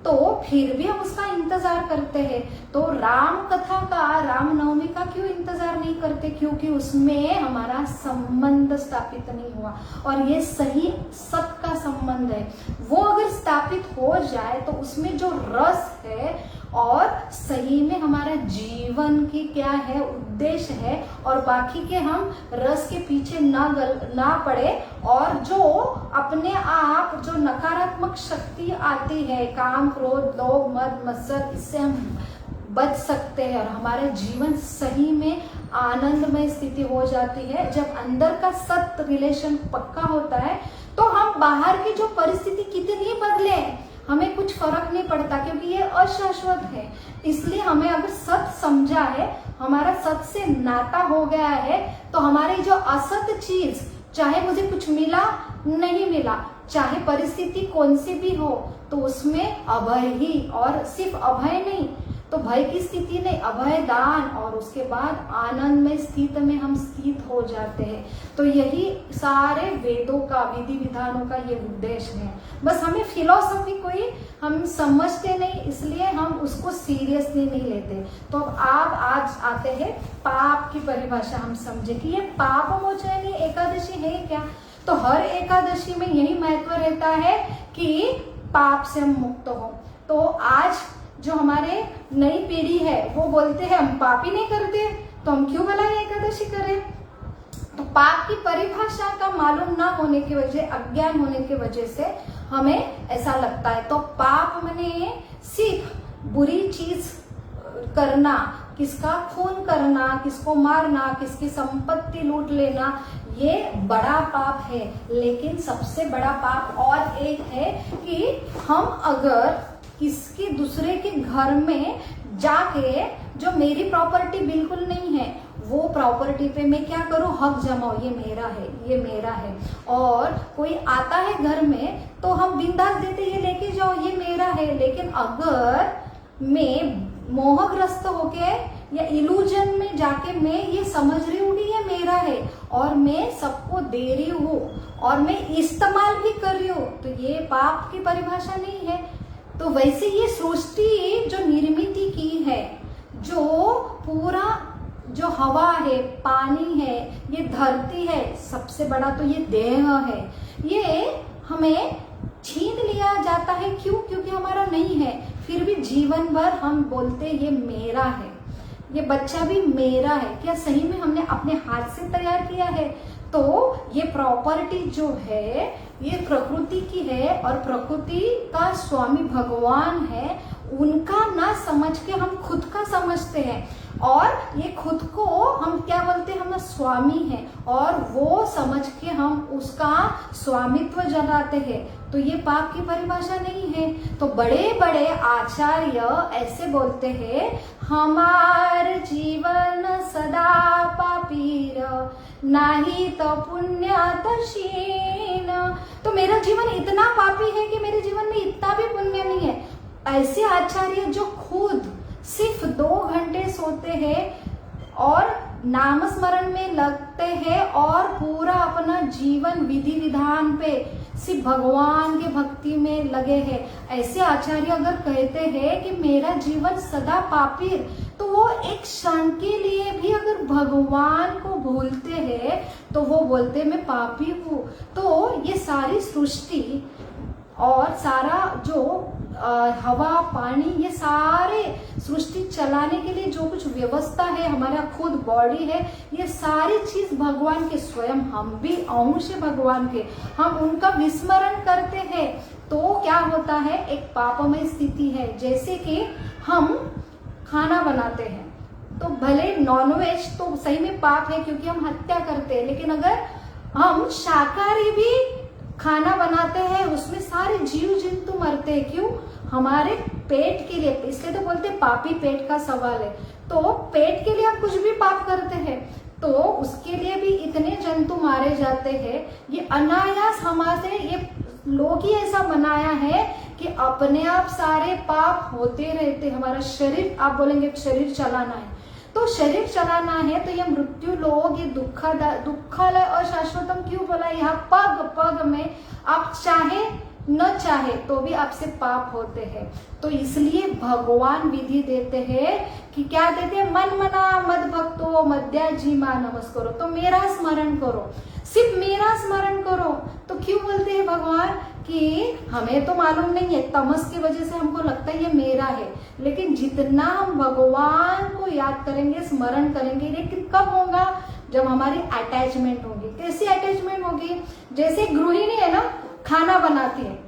तो फिर भी हम उसका इंतजार करते हैं। तो राम कथा का, रामनवमी का क्यों इंतजार नहीं करते? क्योंकि उसमें हमारा संबंध स्थापित नहीं हुआ, और ये सही सत का संबंध है। वो अगर स्थापित हो जाए तो उसमें जो रस है, और सही में हमारा जीवन की क्या है, उद्देश्य है, और बाकी के हम रस के पीछे ना पड़े, और जो अपने आप जो नकारात्मक शक्ति आती है, काम, क्रोध, लोभ, मद, मत्सर, इससे हम बच सकते हैं, और हमारे जीवन सही में आनंदमय स्थिति हो जाती है। जब अंदर का सत्य रिलेशन पक्का होता है, तो हम बाहर की जो परिस्थिति कितनी बदले, हमें कुछ फर्क नहीं पड़ता, क्योंकि ये अशाश्वत है। इसलिए हमें अगर सत्य समझा है, हमारा सत्य से नाता हो गया है, तो हमारी जो असत्य चीज, चाहे मुझे कुछ मिला नहीं मिला, चाहे परिस्थिति कौन सी भी हो, तो उसमें अभय ही, और सिर्फ अभय नहीं, तो भय की स्थिति नहीं, अभय दान, और उसके बाद आनंद में स्थित में हम स्थित हो जाते हैं। तो यही सारे वेदों का, विधि विधानों का ये उद्देश्य है। बस हमें फिलोसफी कोई हम समझते नहीं, इसलिए हम उसको सीरियसली नहीं लेते। तो अब आप आज आते हैं पाप की परिभाषा हम समझे कि ये पाप मोचनी एकादशी है क्या। तो हर एकादशी में यही महत्व रहता है कि पाप से हम मुक्त हो। तो आज जो हमारे नई पीढ़ी है वो बोलते हैं हम पाप ही नहीं करते, तो हम क्यों भला ये एकादशी करें। तो पाप की परिभाषा का मालूम ना होने की वजह, अज्ञान होने की वजह से हमें ऐसा लगता है। तो पाप माने सिर्फ बुरी चीज करना, किसका खून करना, किसको मारना, किसकी संपत्ति लूट लेना, ये बड़ा पाप है। लेकिन सबसे बड़ा पाप और एक है कि हम अगर किसके दूसरे के घर में जाके, जो मेरी प्रॉपर्टी बिल्कुल नहीं है, वो प्रॉपर्टी पे मैं क्या करूं, हक जमाऊं, ये मेरा है, ये मेरा है। और कोई आता है घर में तो हम बिंदास देते, ये लेके जाओ, ये मेरा है। लेकिन अगर मैं मोहग्रस्त होके या इल्यूजन में जाके मैं ये समझ रही हूँ कि ये मेरा है और मैं सबको दे रही हूँ और मैं इस्तेमाल भी कर रही हूँ, तो ये पाप की परिभाषा नहीं है। तो वैसे ये सृष्टि जो निर्मित की है, जो पूरा जो हवा है, पानी है, ये धरती है, सबसे बड़ा तो ये देह है, ये हमें छीन लिया जाता है। क्यों? क्योंकि हमारा नहीं है। फिर भी जीवन भर हम बोलते ये मेरा है, ये बच्चा भी मेरा है। क्या सही में हमने अपने हाथ से तैयार किया है? तो ये प्रॉपर्टी जो है ये प्रकृति की है और प्रकृति का स्वामी भगवान है। उनका ना समझ के हम खुद का समझते हैं और ये खुद को हम क्या बोलते हैं, हम स्वामी हैं और वो समझ के हम उसका स्वामित्व जगाते हैं। तो ये पाप की परिभाषा नहीं है। तो बड़े बड़े आचार्य ऐसे बोलते हैं, हमार जीवन सदा पापीर नाही तो पुण्यत शीन। तो मेरा जीवन इतना पापी है कि मेरे जीवन में इतना भी पुण्य नहीं है। ऐसे आचार्य जो खुद सिर्फ 2 घंटे सोते हैं और नाम स्मरण में लगते हैं और पूरा अपना जीवन विधि विधान पे सिर्फ भगवान के भक्ति में लगे हैं, ऐसे आचार्य अगर कहते हैं कि मेरा जीवन सदा पापी, तो वो एक क्षण के लिए भी अगर भगवान को भूलते हैं तो वो बोलते मैं पापी हूँ। तो ये सारी सृष्टि और सारा जो हवा, पानी, ये सारे सृष्टि चलाने के लिए जो कुछ व्यवस्था है, हमारा खुद बॉडी है, ये सारी चीज भगवान के, स्वयं हम भी अंश है भगवान के, हम उनका विस्मरण करते हैं तो क्या होता है, एक पापमय स्थिति है। जैसे कि हम खाना बनाते हैं तो भले नॉनवेज तो सही में पाप है क्योंकि हम हत्या करते हैं, लेकिन अगर हम शाकाहारी भी खाना बनाते हैं उसमें सारे जीव जंतु मरते हैं। क्यों? हमारे पेट के लिए, इसलिए तो बोलते हैं पापी पेट का सवाल है। तो पेट के लिए आप कुछ भी पाप करते हैं तो उसके लिए भी इतने जंतु मारे जाते हैं। ये अनायास हमारे, ये लोग ही ऐसा बनाया है कि अपने आप सारे पाप होते रहते। हमारा शरीर, आप बोलेंगे शरीर चलाना है, तो शरीर चलाना है तो ये मृत्यु लोग, ये दुखालय अशाश्वतम क्यों बोला, यहाँ पग पग में आप चाहे न चाहे तो भी आपसे पाप होते हैं। तो इसलिए भगवान विधि देते हैं कि क्या देते हैं, मन मना मद भक्तो मद्याजीमा नमस्करो। तो मेरा स्मरण करो, सिर्फ मेरा स्मरण करो। तो क्यों बोलते हैं भगवान कि हमें तो मालूम नहीं है, तमस की वजह से हमको लगता है ये मेरा है, लेकिन जितना हम भगवान को याद करेंगे, स्मरण करेंगे, लेकिन कब होगा, जब हमारी अटैचमेंट होगी। कैसी अटैचमेंट होगी? जैसे गृहिणी है ना, खाना बनाती है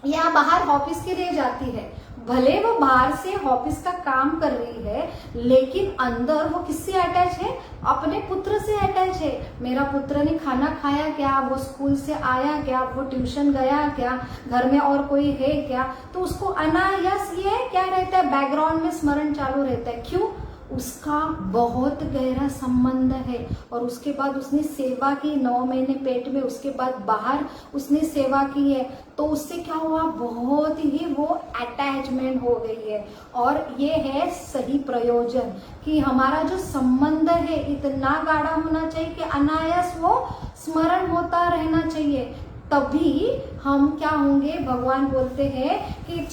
या बाहर ऑफिस के लिए जाती है, भले वो बाहर से ऑफिस का काम कर रही है लेकिन अंदर वो किससे अटैच है, अपने पुत्र से अटैच है। मेरा पुत्र ने खाना खाया क्या, वो स्कूल से आया क्या, वो ट्यूशन गया क्या, घर में और कोई है क्या, तो उसको अनायास ये क्या रहता है, बैकग्राउंड में स्मरण चालू रहता है। क्यों? उसका बहुत गहरा संबंध है। और उसके बाद उसने सेवा की 9 महीने पेट में, उसके बाद बाहर उसने सेवा की है, तो उससे क्या हुआ, बहुत ही वो अटैचमेंट हो गई है। और ये है सही प्रयोजन कि हमारा जो संबंध है इतना गाढ़ा होना चाहिए कि अनायास वो स्मरण होता रहना चाहिए, तभी हम क्या होंगे। भगवान बोलते हैं कि एक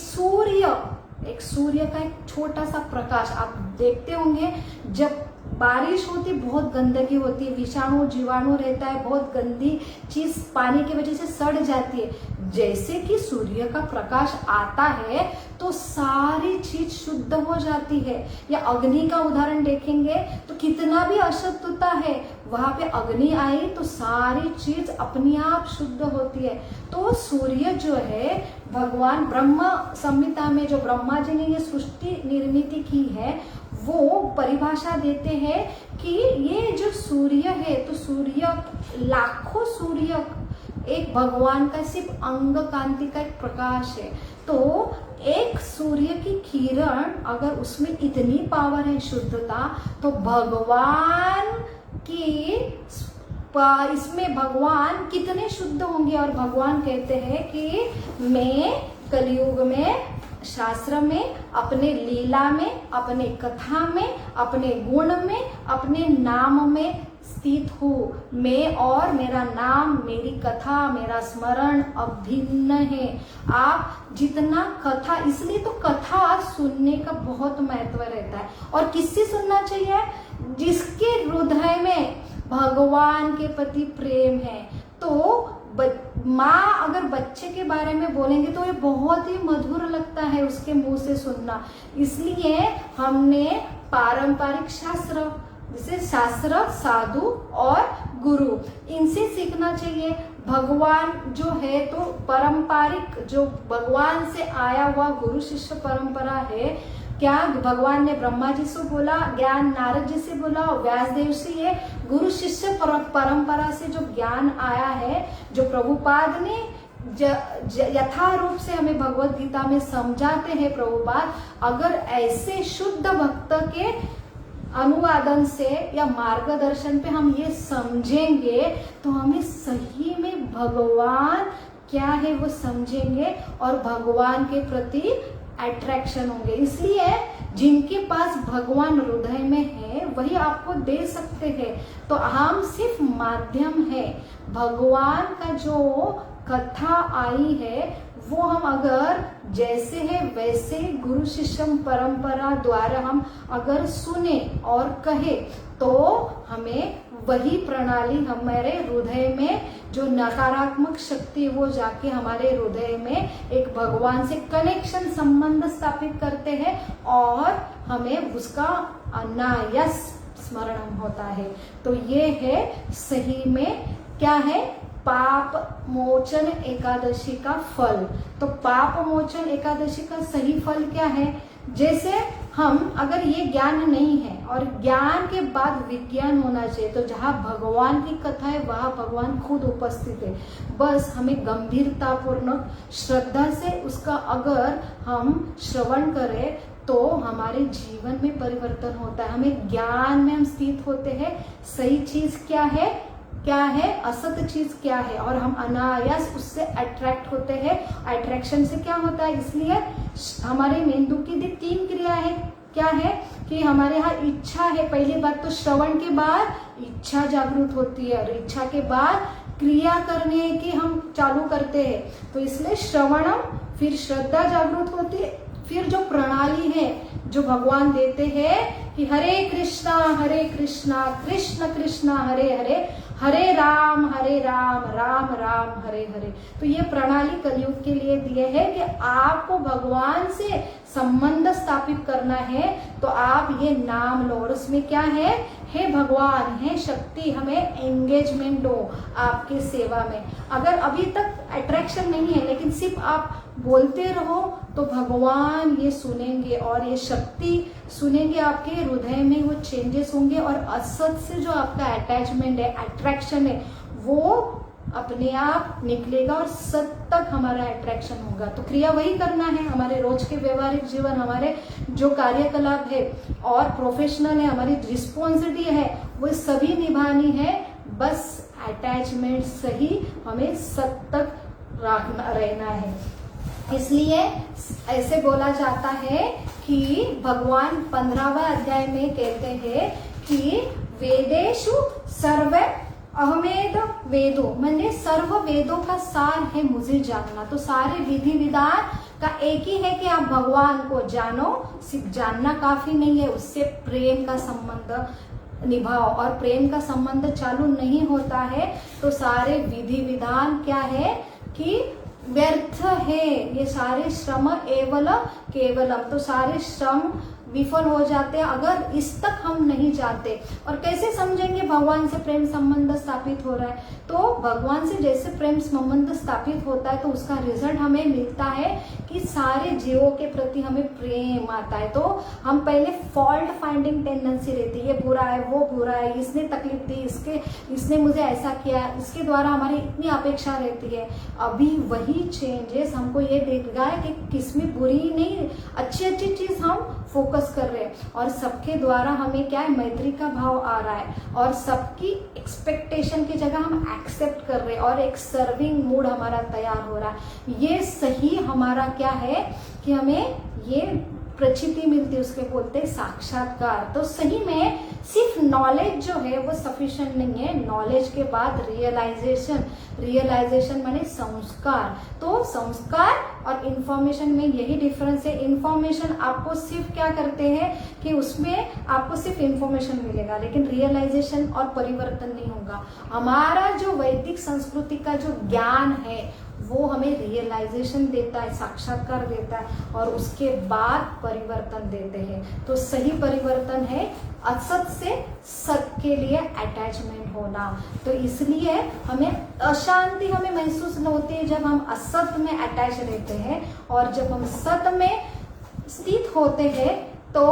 सूर्य का एक छोटा सा प्रकाश, आप देखते होंगे जब बारिश होती बहुत गंदगी होती है, विषाणु जीवाणु रहता है, बहुत गंदी चीज पानी की वजह से सड़ जाती है। जैसे कि सूर्य का प्रकाश आता है तो सारी चीज शुद्ध हो जाती है। या अग्नि का उदाहरण देखेंगे तो कितना भी अशुद्धता है, वहां पे अग्नि आई तो सारी चीज अपने आप शुद्ध होती है। तो सूर्य जो है, भगवान ब्रह्म संहिता में जो ब्रह्मा जी ने ये सृष्टि निर्मित की है, वो परिभाषा देते हैं कि ये जो सूर्य है, तो सूर्य, लाखों सूर्य एक भगवान का सिर्फ अंग कांति का एक प्रकाश है। तो एक सूर्य की किरण, अगर उसमें इतनी पावर है, शुद्धता, तो भगवान की इसमें भगवान कितने शुद्ध होंगे। और भगवान कहते हैं कि मैं कलयुग में, शास्त्र में, अपने लीला में, अपने कथा में, अपने गुण में, अपने नाम में स्थित हूँ। मैं और मेरा नाम, मेरी कथा, मेरा स्मरण अभिन्न है। आप जितना कथा, इसलिए तो कथा सुनने का बहुत महत्व रहता है। और किससे सुनना चाहिए, जिसके हृदय में भगवान के प्रति प्रेम है। तो माँ अगर बच्चे के बारे में बोलेंगे तो ये बहुत ही मधुर लगता है उसके मुंह से सुनना। इसलिए हमने पारंपरिक शास्त्र, जैसे शास्त्र, साधु और गुरु, इनसे सीखना चाहिए। भगवान जो है तो पारंपरिक, जो भगवान से आया हुआ गुरु शिष्य परंपरा है। क्या भगवान ने ब्रह्मा जी से बोला, ज्ञान नारद जी से बोला, व्यासदेव से, ये गुरु शिष्य परंपरा से जो ज्ञान आया है, जो प्रभुपाद ने यथारूप से हमें भगवत गीता में समझाते हैं प्रभुपाद। अगर ऐसे शुद्ध भक्त के अनुवादन से या मार्गदर्शन पे हम ये समझेंगे तो हमें सही में भगवान क्या है वो समझेंगे और भगवान के प्रति अट्रैक्शन होंगे। इसलिए जिनके पास भगवान हृदय में है वही आपको दे सकते हैं। तो हम सिर्फ माध्यम है। भगवान का जो कथा आई है वो हम अगर जैसे है वैसे गुरु शिष्य परंपरा द्वारा हम अगर सुने और कहे तो हमें वही प्रणाली हमारे हृदय में जो नकारात्मक शक्ति वो जाके हमारे हृदय में एक भगवान से कनेक्शन, संबंध स्थापित करते हैं और हमें उसका अनायास स्मरण होता है। तो ये है सही में क्या है, पाप मोचन एकादशी का फल। तो पाप मोचन एकादशी का सही फल क्या है, जैसे हम अगर ये ज्ञान नहीं है और ज्ञान के बाद विज्ञान होना चाहिए, तो जहाँ भगवान की कथा है वहाँ भगवान खुद उपस्थित है। बस हमें गंभीरता पूर्वक श्रद्धा से उसका अगर हम श्रवण करें तो हमारे जीवन में परिवर्तन होता है। हमें ज्ञान में हम स्थित होते हैं, सही चीज क्या है, असत चीज क्या है, और हम अनायास उससे अट्रैक्ट होते हैं। अट्रैक्शन से क्या होता है, इसलिए हमारे मेंदु की 3 क्रिया है। क्या है कि हमारे यहाँ इच्छा है। पहली बात तो श्रवण के बाद इच्छा जागृत होती है और इच्छा के बाद क्रिया करने की हम चालू करते हैं। तो इसलिए श्रवणम, फिर श्रद्धा जागृत होती है, फिर जो प्रणाली है जो भगवान देते हैं कि हरे कृष्णा कृष्ण कृष्ण हरे हरे, हरे राम राम राम हरे हरे। तो ये प्रणाली कलयुग के लिए दिए है कि आपको भगवान से संबंध स्थापित करना है तो आप ये नाम लो। और उसमें क्या है, हे भगवान, हे शक्ति, हमें एंगेजमेंट दो आपके सेवा में। अगर अभी तक अट्रैक्शन नहीं है लेकिन सिर्फ आप बोलते रहो तो भगवान ये सुनेंगे और ये शक्ति सुनेंगे, आपके हृदय में वो चेंजेस होंगे और असत से जो आपका अटैचमेंट है, अट्रैक्शन है, वो अपने आप निकलेगा और सत तक हमारा अट्रैक्शन होगा। तो क्रिया वही करना है, हमारे रोज के व्यवहारिक जीवन, हमारे जो कार्यकलाप है और प्रोफेशनल है, हमारी रिस्पॉन्सिबिलिटी है, वो सभी निभानी है। बस अटैचमेंट सही हमें सत तक रहना है। इसलिए ऐसे बोला जाता है कि भगवान 15वें अध्याय में कहते हैं कि वेदेषु सर्व अहमेद वेदो, मैंने सर्व वेदों का सार है मुझे जानना। तो सारे विधि विधान का एक ही है कि आप भगवान को जानो। सिर्फ जानना काफी नहीं है, उससे प्रेम का संबंध निभाओ, और प्रेम का संबंध चालू नहीं होता है तो सारे विधि विधान क्या है कि व्यर्थ है। ये सारे श्रम केवलम, तो सारे श्रम विफल हो जाते हैं अगर इस तक हम नहीं जाते। और कैसे समझेंगे भगवान से प्रेम संबंध स्थापित हो रहा है? तो भगवान से जैसे प्रेम संबंध स्थापित होता है तो उसका रिजल्ट हमें मिलता है कि सारे जीवों के प्रति हमें प्रेम आता है। तो हम पहले फॉल्ट फाइंडिंग टेंडेंसी रहती है, ये बुरा है, वो बुरा है, इसने तकलीफ दी, इसने मुझे ऐसा किया, इसके द्वारा हमारी इतनी अपेक्षा रहती है। अभी वही चेंजेस हमको ये देख रहा है कि किसमें बुरी नहीं, अच्छी अच्छी चीज हम फोकस कर रहे हैं, और सबके द्वारा हमें क्या है, मैत्री का भाव आ रहा है, और सबकी एक्सपेक्टेशन की जगह हम एक्सेप्ट कर रहे हैं, और एक सर्विंग मूड हमारा तैयार हो रहा है। ये सही हमारा क्या है कि हमें ये प्रचिति मिलती है, उसके बोलते हैं साक्षात्कार। तो सही में सिर्फ नॉलेज जो है वो सफिशिएंट नहीं है, नॉलेज के बाद रियलाइजेशन माने संस्कार। तो संस्कार और इंफॉर्मेशन में यही डिफरेंस है। इंफॉर्मेशन आपको सिर्फ क्या करते हैं कि उसमें आपको सिर्फ इंफॉर्मेशन मिलेगा, लेकिन रियलाइजेशन और परिवर्तन नहीं होगा। हमारा जो वैदिक संस्कृति का जो ज्ञान है वो हमें रियलाइजेशन देता है, साक्षात्कार देता है, और उसके बाद परिवर्तन देते हैं। तो सही परिवर्तन है असत से सत के लिए अटैचमेंट होना। तो इसलिए हमें अशांति हमें महसूस होती है जब हम असत में अटैच रहते हैं, और जब हम सत में स्थित होते हैं तो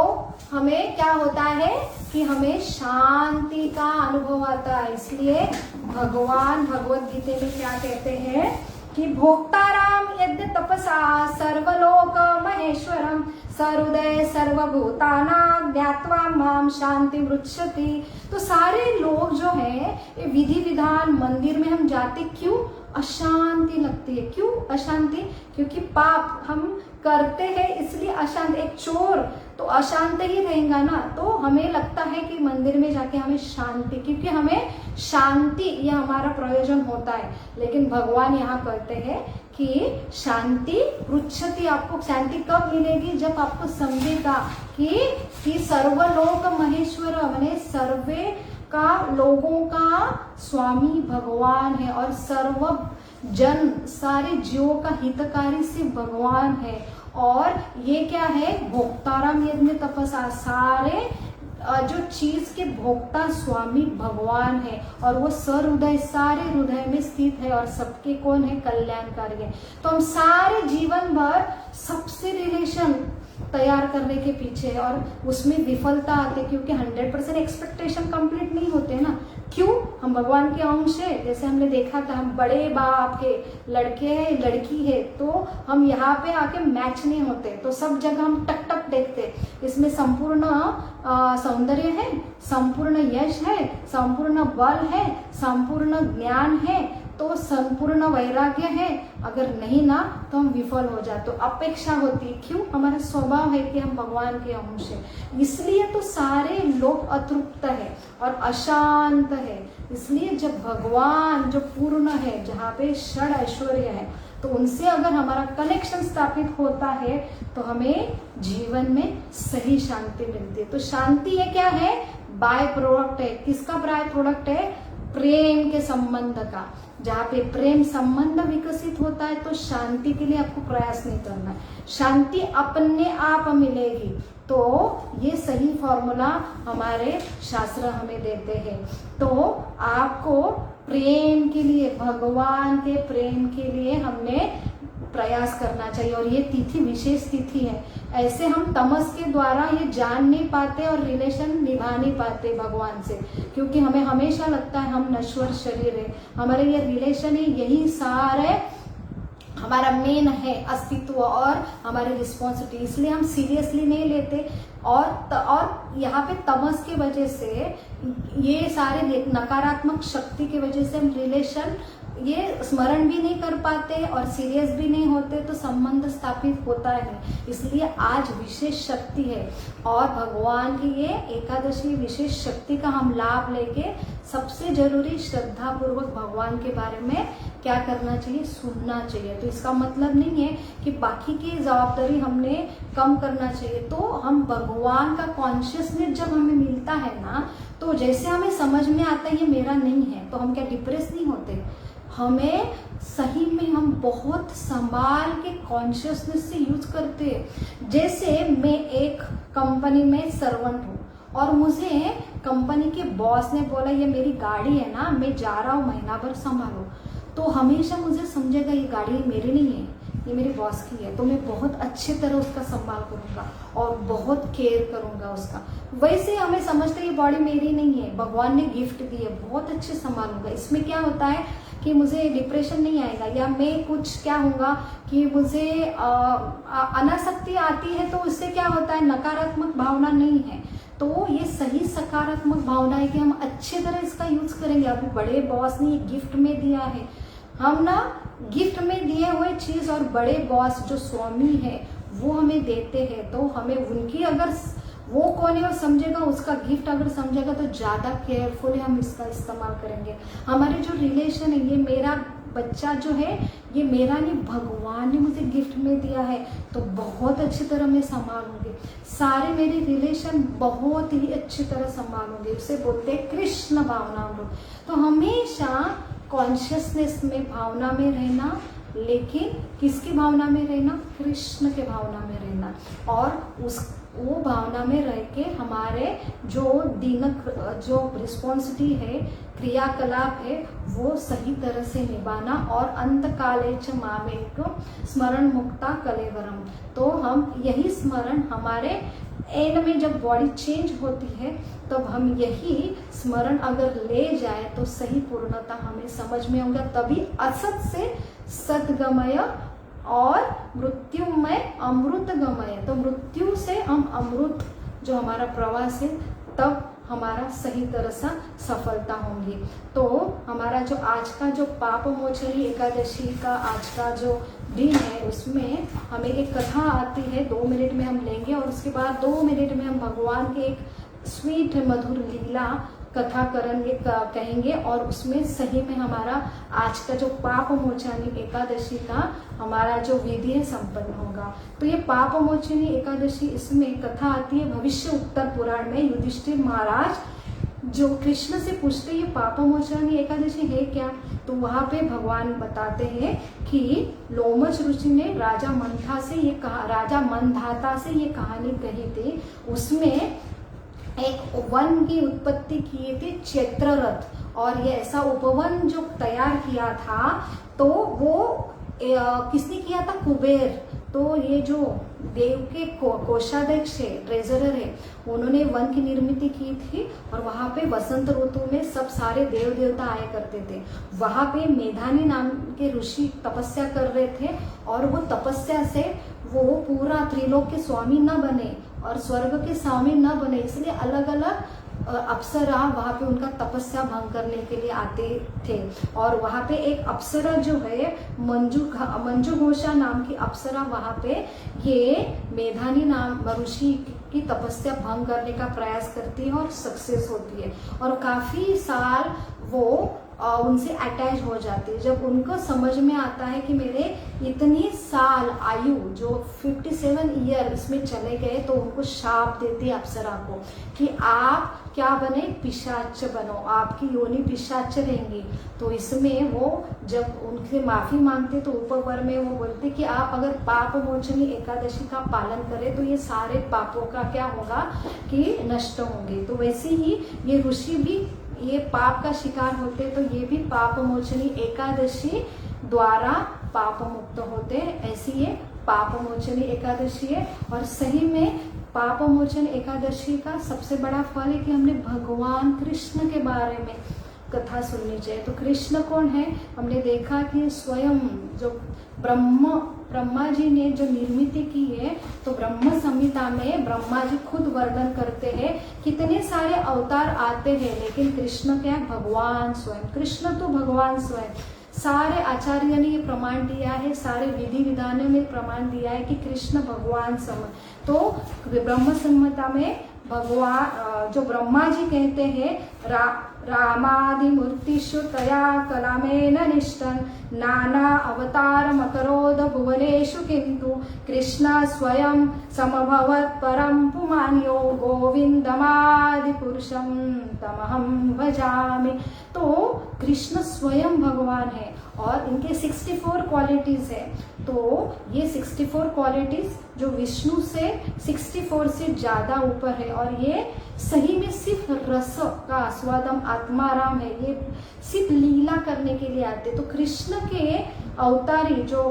हमें क्या होता है कि हमें शांति का अनुभव आता है। इसलिए भगवान भगवत गीता में क्या कहते हैं कि भोक्ताराम यद्य तपसा सर्वलोक महेश्वरम सहृदय सर्वभूतानां ज्ञात्वा माम शांति मृच्छति। तो सारे लोग जो है विधि विधान मंदिर में हम जाते क्यों? अशांति लगती है। क्यों अशांति? क्योंकि पाप हम करते हैं इसलिए अशांत। एक चोर तो अशांत ही रहेगा ना, तो हमें लगता है कि मंदिर में जाके हमें शांति, क्योंकि हमें शांति ये हमारा प्रयोजन होता है। लेकिन भगवान यहाँ कहते हैं कि शांति पृच्छति, आपको शांति कब मिलेगी? जब आपको समझेगा कि सर्वलोक महेश्वर माने सर्वे का लोगों का स्वामी भगवान है, और सर्व जन सारे जीवों का हितकारी सिर्फ भगवान है। और ये क्या है? भोक्ताराम यज्ञ तपसा, सारे जो चीज के भोक्ता स्वामी भगवान है, और वो सहृदय सारे हृदय में स्थित है, और सबके कौन है? कल्याणकारी है। तो हम सारे जीवन भर सबसे रिलेशन तैयार करने के पीछे, और उसमें विफलता आती, क्योंकि 100% एक्सपेक्टेशन कंप्लीट नहीं होते ना। क्यों? हम भगवान के अंश है। जैसे हमने देखा था, हम बड़े बाप के लड़के हैं, लड़की है, तो हम यहाँ पे आके मैच नहीं होते, तो सब जगह हम टक टक देखते। इसमें संपूर्ण सौंदर्य है, संपूर्ण यश है, संपूर्ण बल है, संपूर्ण ज्ञान है, तो संपूर्ण वैराग्य है। अगर नहीं ना तो हम विफल हो जाते, तो अपेक्षा होती है। क्यों? हमारा स्वभाव है कि हम भगवान के अंश है, इसलिए तो सारे लोग अतृप्त है और अशांत है। इसलिए जब भगवान जो पूर्ण है, जहाँ पे षड ऐश्वर्य है, तो उनसे अगर हमारा कनेक्शन स्थापित होता है तो हमें जीवन में सही शांति मिलती है। तो शांति ये क्या है? बाय प्रोडक्ट है। किसका बाय प्रोडक्ट है? प्रेम के संबंध का। जहाँ पे प्रेम संबंध विकसित होता है तो शांति के लिए आपको प्रयास नहीं करना है, शांति अपने आप मिलेगी। तो ये सही फॉर्मूला हमारे शास्त्र हमें देते हैं। तो आपको प्रेम के लिए, भगवान के प्रेम के लिए हमने प्रयास करना चाहिए। और ये तिथि विशेष तिथि है, ऐसे हम तमस के द्वारा ये जान नहीं पाते और रिलेशन निभा नहीं पाते भगवान से, क्योंकि हमें हमेशा लगता है हम नश्वर शरीर है, हमारे ये रिलेशन है, यही सारे हमारा मेन है अस्तित्व और हमारी रिस्पॉन्सिबिलिटी, इसलिए हम सीरियसली नहीं लेते। और यहाँ पे तमस की वजह से, ये सारे नकारात्मक शक्ति की वजह से हम रिलेशन ये स्मरण भी नहीं कर पाते और सीरियस भी नहीं होते, तो संबंध स्थापित होता है। इसलिए आज विशेष शक्ति है और भगवान की ये एकादशी विशेष शक्ति का हम लाभ लेके सबसे जरूरी श्रद्धा पूर्वक भगवान के बारे में क्या करना चाहिए, सुनना चाहिए। तो इसका मतलब नहीं है कि बाकी की जवाबदारी हमने कम करना चाहिए। तो हम भगवान का कॉन्शियसनेस जब हमें मिलता है ना, तो जैसे हमें समझ में आता है ये मेरा नहीं है, तो हम क्या डिप्रेस नहीं होते, हमें सही में हम बहुत संभाल के कॉन्शियसनेस से यूज करते हैं। जैसे मैं एक कंपनी में सर्वेंट हूँ और मुझे कंपनी के बॉस ने बोला ये मेरी गाड़ी है ना, मैं जा रहा हूँ महीना भर संभालो, तो हमेशा मुझे समझेगा ये गाड़ी मेरी नहीं है, ये मेरे बॉस की है, तो मैं बहुत अच्छी तरह उसका संभाल करूंगा और बहुत केयर करूंगा उसका। वैसे हमें समझते ये बॉडी मेरी नहीं है, भगवान ने गिफ्ट दी है, बहुत अच्छे संभालूंगा। इसमें क्या होता है कि मुझे डिप्रेशन नहीं आएगा, या मैं कुछ क्या होगा कि मुझे अनासक्ति आती है, तो उससे क्या होता है नकारात्मक भावना नहीं है, तो ये सही सकारात्मक भावना है कि हम अच्छे तरह इसका यूज करेंगे। अभी बड़े बॉस ने गिफ्ट में दिया है, हम ना गिफ्ट में दिए हुए चीज और बड़े बॉस जो स्वामी है वो हमें देते हैं, तो हमें उनकी अगर वो कौन है और समझेगा, उसका गिफ्ट अगर समझेगा तो ज्यादा केयरफुल हम इसका इस्तेमाल करेंगे। हमारे जो रिलेशन है, ये मेरा बच्चा जो है ये मेरा नहीं, भगवान ने मुझे गिफ्ट में दिया है, तो बहुत अच्छी तरह मैं संभालूंगी, सारे मेरे रिलेशन बहुत ही अच्छी तरह संभालूंगी। उसे बोलते हैं कृष्ण भावना हम लोग। तो हमेशा कॉन्शियसनेस में भावना में रहना, लेकिन किसकी भावना में रहना, कृष्ण के भावना में रहना, और वो भावना में रह के हमारे जो जो रिस्पॉन्सिबिलिटी है, क्रियाकलाप है, वो सही तरह से निभाना। और अंत काले च मामेक स्मरण मुक्ता कलेवरम, तो हम यही स्मरण हमारे एंड में जब बॉडी चेंज होती है तब हम यही स्मरण अगर ले जाए तो सही पूर्णता हमें समझ में होगा, तभी असत से सतगमय और मृत्युमय अमृत गमय, तो मृत्यु से हम अमृत जो हमारा प्रवास है तब हमारा सही तरह से सफलता होंगी। तो हमारा जो आज का जो पाप मोचनी एकादशी का आज का जो दिन है, उसमें हमें एक कथा आती है, 2 मिनट में हम लेंगे और उसके बाद 2 मिनट में हम भगवान के एक स्वीट मधुर लीला कथा कहेंगे, और उसमें सही में हमारा आज का जो पाप मोचनी एकादशी का हमारा जो विधि है संपन्न होगा। तो ये पाप मोचनी एकादशी, इसमें कथा आती है भविष्य उत्तर पुराण में। युधिष्ठिर महाराज जो कृष्ण से पूछते ये पाप मोचनी एकादशी है क्या, तो वहां पे भगवान बताते हैं कि लोमच ऋषि ने राजा मंधाता से ये कहानी कही थी। उसमें एक वन की उत्पत्ति किए थे चित्ररथ, और ये ऐसा उपवन जो तैयार किया था तो वो किसने किया था, कुबेर। तो ये जो देव के कोषाध्यक्ष है, ट्रेजरर है, उन्होंने वन की निर्मित की थी, और वहां पे वसंत ऋतु में सब सारे देव देवता आया करते थे। वहां पे मेधानी नाम के ऋषि तपस्या कर रहे थे, और वो तपस्या से वो पूरा त्रिलोक के स्वामी न बने और स्वर्ग के स्वामी न बने, इसलिए अलग अलग अप्सरा वहां पे उनका तपस्या भंग करने के लिए आते थे। और वहां पे एक अप्सरा जो है मंजू घोषा नाम की अप्सरा, वहां पे ये मेधानी नाम ऋषि की तपस्या भंग करने का प्रयास करती है और सक्सेस होती है, और काफी साल वो उनसे अटैच हो जाती है। जब उनको समझ में आता है कि मेरे इतनी साल आयु जो 57 ईयर इसमें चले गए, तो उनको शाप देती है अप्सरा को कि आप क्या बने, पिशाच बनो, आपकी योनि पिशाच रहेंगी। तो इसमें वो जब उनसे माफी मांगते तो ऊपर में वो बोलते कि आप अगर पाप मोचनी एकादशी का पालन करें तो ये सारे पापों का क्या होगा कि नष्ट होंगे। तो वैसे ही ये ऋषि भी ये पाप का शिकार होते, तो ये भी पाप मोचनी एकादशी द्वारा पाप मुक्त होते हैं। ऐसी ये पाप मोचनी एकादशी है। और सही में पाप मोचन एकादशी का सबसे बड़ा फल है कि हमने भगवान कृष्ण के बारे में कथा सुननी चाहिए। तो कृष्ण कौन है? हमने देखा कि स्वयं जो ब्रह्मा जी ने जो निर्मित की है, तो ब्रह्म संहिता में ब्रह्मा जी खुद वर्णन करते हैं कितने सारे अवतार आते हैं, लेकिन कृष्ण क्या है? भगवान स्वयं। कृष्ण तो भगवान स्वयं। सारे आचार्य ने ये प्रमाण दिया है, सारे विधि विधानों में प्रमाण दिया है कि कृष्ण भगवान सम। तो ब्रह्म संहिता में भगवान जो ब्रह्मा जी कहते हैं, रामादि मूर्तिषु तया कलामेन निष्ठन् नाना अवतार मकरोद भुवनेषु किंतु कृष्ण स्वयं समभवत् परम पुमान्यो गोविंदमादि पुरुषम तमहम भजामि। तो कृष्ण स्वयं भगवान है और इनके 64 क्वालिटीज है। तो ये 64 क्वालिटीज जो विष्णु से 64 से ज्यादा ऊपर है, और ये सही में सिर्फ रस का आस्वादम आत्माराम है। ये सिर्फ लीला करने के लिए आते। तो कृष्ण के अवतारी जो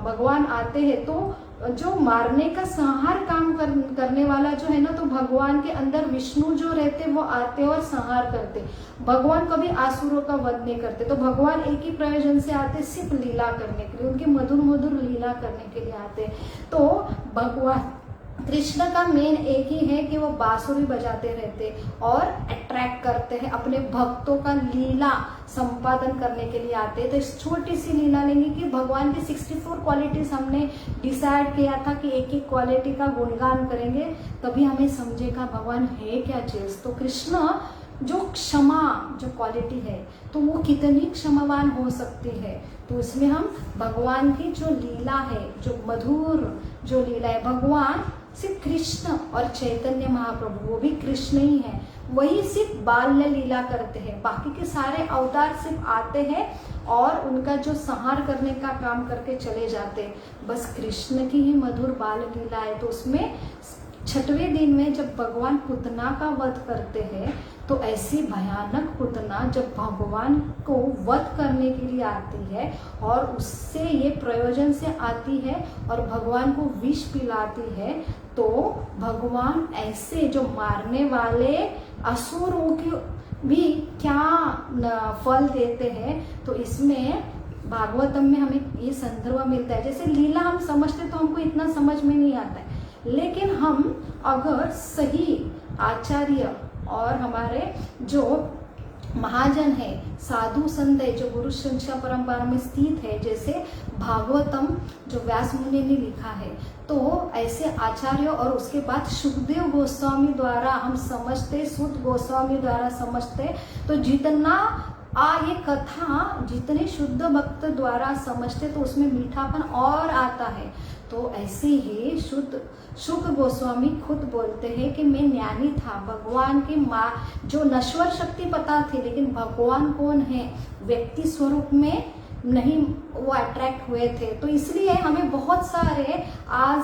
भगवान आते हैं, तो जो मारने का संहार काम करने वाला जो है ना, तो भगवान के अंदर विष्णु जो रहते वो आते और संहार करते। भगवान कभी आसुरों का वध नहीं करते। तो भगवान एक ही प्रयोजन से आते, सिर्फ लीला करने के लिए, उनके मधुर मधुर लीला करने के लिए आते। तो भगवान कृष्ण का मेन एक ही है कि वो बांसुरी बजाते रहते और अट्रैक्ट करते हैं, अपने भक्तों का लीला संपादन करने के लिए आते हैं। तो इस छोटी सी लीला लेंगे कि भगवान की 64 क्वालिटीज हमने डिसाइड किया था कि एक एक क्वालिटी का गुणगान करेंगे, तभी हमें समझेगा भगवान है क्या चीज। तो कृष्ण जो क्षमा जो क्वालिटी है, तो वो कितनी क्षमावान हो सकती है। तो इसमें हम भगवान की जो लीला है, जो मधुर जो लीला है, भगवान सिर्फ कृष्ण और चैतन्य महाप्रभु वो भी कृष्ण ही है, वही सिर्फ बाल्य लीला करते हैं। बाकी के सारे अवतार सिर्फ आते हैं और उनका जो संहार करने का काम करके चले जाते हैं। बस कृष्ण की ही मधुर बाल लीला है। तो उसमें 6वें दिन में जब भगवान पुतना का वध करते हैं, तो ऐसी भयानक पुतना जब भगवान को वध करने के लिए आती है और उससे ये प्रयोजन से आती है और भगवान को विष पिलाती है, तो भगवान ऐसे जो मारने वाले असुरों की भी क्या फल देते हैं। तो इसमें भागवतम में हमें ये संदर्भ मिलता है। जैसे लीला हम समझते तो हमको इतना समझ में नहीं आता है, लेकिन हम अगर सही आचार्य और हमारे जो महाजन है, साधु संत है, जो गुरु शिष्य परंपरा में स्थित है, जैसे भागवतम जो व्यास मुनि ने लिखा है, तो ऐसे आचार्य और उसके बाद सुखदेव गोस्वामी द्वारा हम समझते, सुत गोस्वामी द्वारा समझते, तो जितना ये कथा जितने शुद्ध भक्त द्वारा समझते तो उसमें मीठापन और आता है। तो ऐसे ही शुक गोस्वामी खुद बोलते हैं कि मैं ज्ञानी था, भगवान की माँ जो नश्वर शक्ति पता थी, लेकिन भगवान कौन है व्यक्ति स्वरूप में नहीं वो अट्रैक्ट हुए थे। तो इसलिए हमें बहुत सारे आज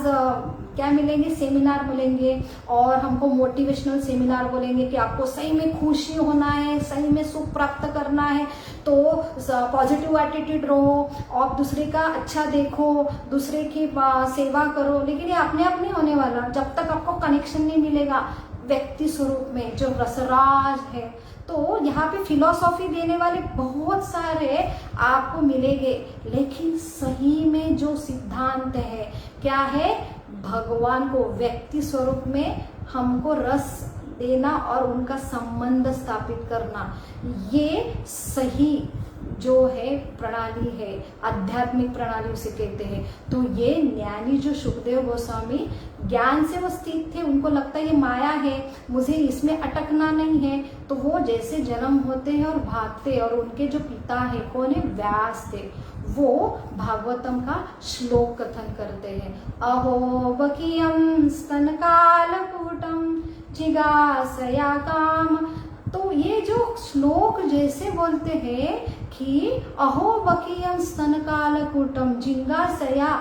क्या मिलेंगे, सेमिनार मिलेंगे और हमको मोटिवेशनल सेमिनार बोलेंगे कि आपको सही में खुशी होना है, सही में सुख प्राप्त करना है, तो पॉजिटिव एटीट्यूड रहो, आप दूसरे का अच्छा देखो, दूसरे की सेवा करो। लेकिन ये अपने आप नहीं होने वाला जब तक आपको कनेक्शन नहीं मिलेगा व्यक्ति स्वरूप में जो रसराज है। तो यहाँ पे फिलॉसफी देने वाले बहुत सारे आपको मिलेंगे, लेकिन सही में जो सिद्धांत है क्या है, भगवान को व्यक्ति स्वरूप में हमको रस देना और उनका संबंध स्थापित करना, ये सही जो है प्रणाली है, आध्यात्मिक प्रणाली उसे कहते हैं। तो ये ज्ञानी जो सुखदेव गोस्वामी ज्ञान से वो स्थित थे, उनको लगता है ये माया है, मुझे इसमें अटकना नहीं है, तो वो जैसे जन्म होते हैं और भागते, और उनके जो पिता है कौन है, व्यास थे, वो भागवतम का श्लोक कथन करते हैं। अहो बकियम स्तन कालकूटम जिगासया काम। तो ये जो श्लोक जैसे बोलते हैं कि अहो बकियम स्तन कालकूटम जिंगासया,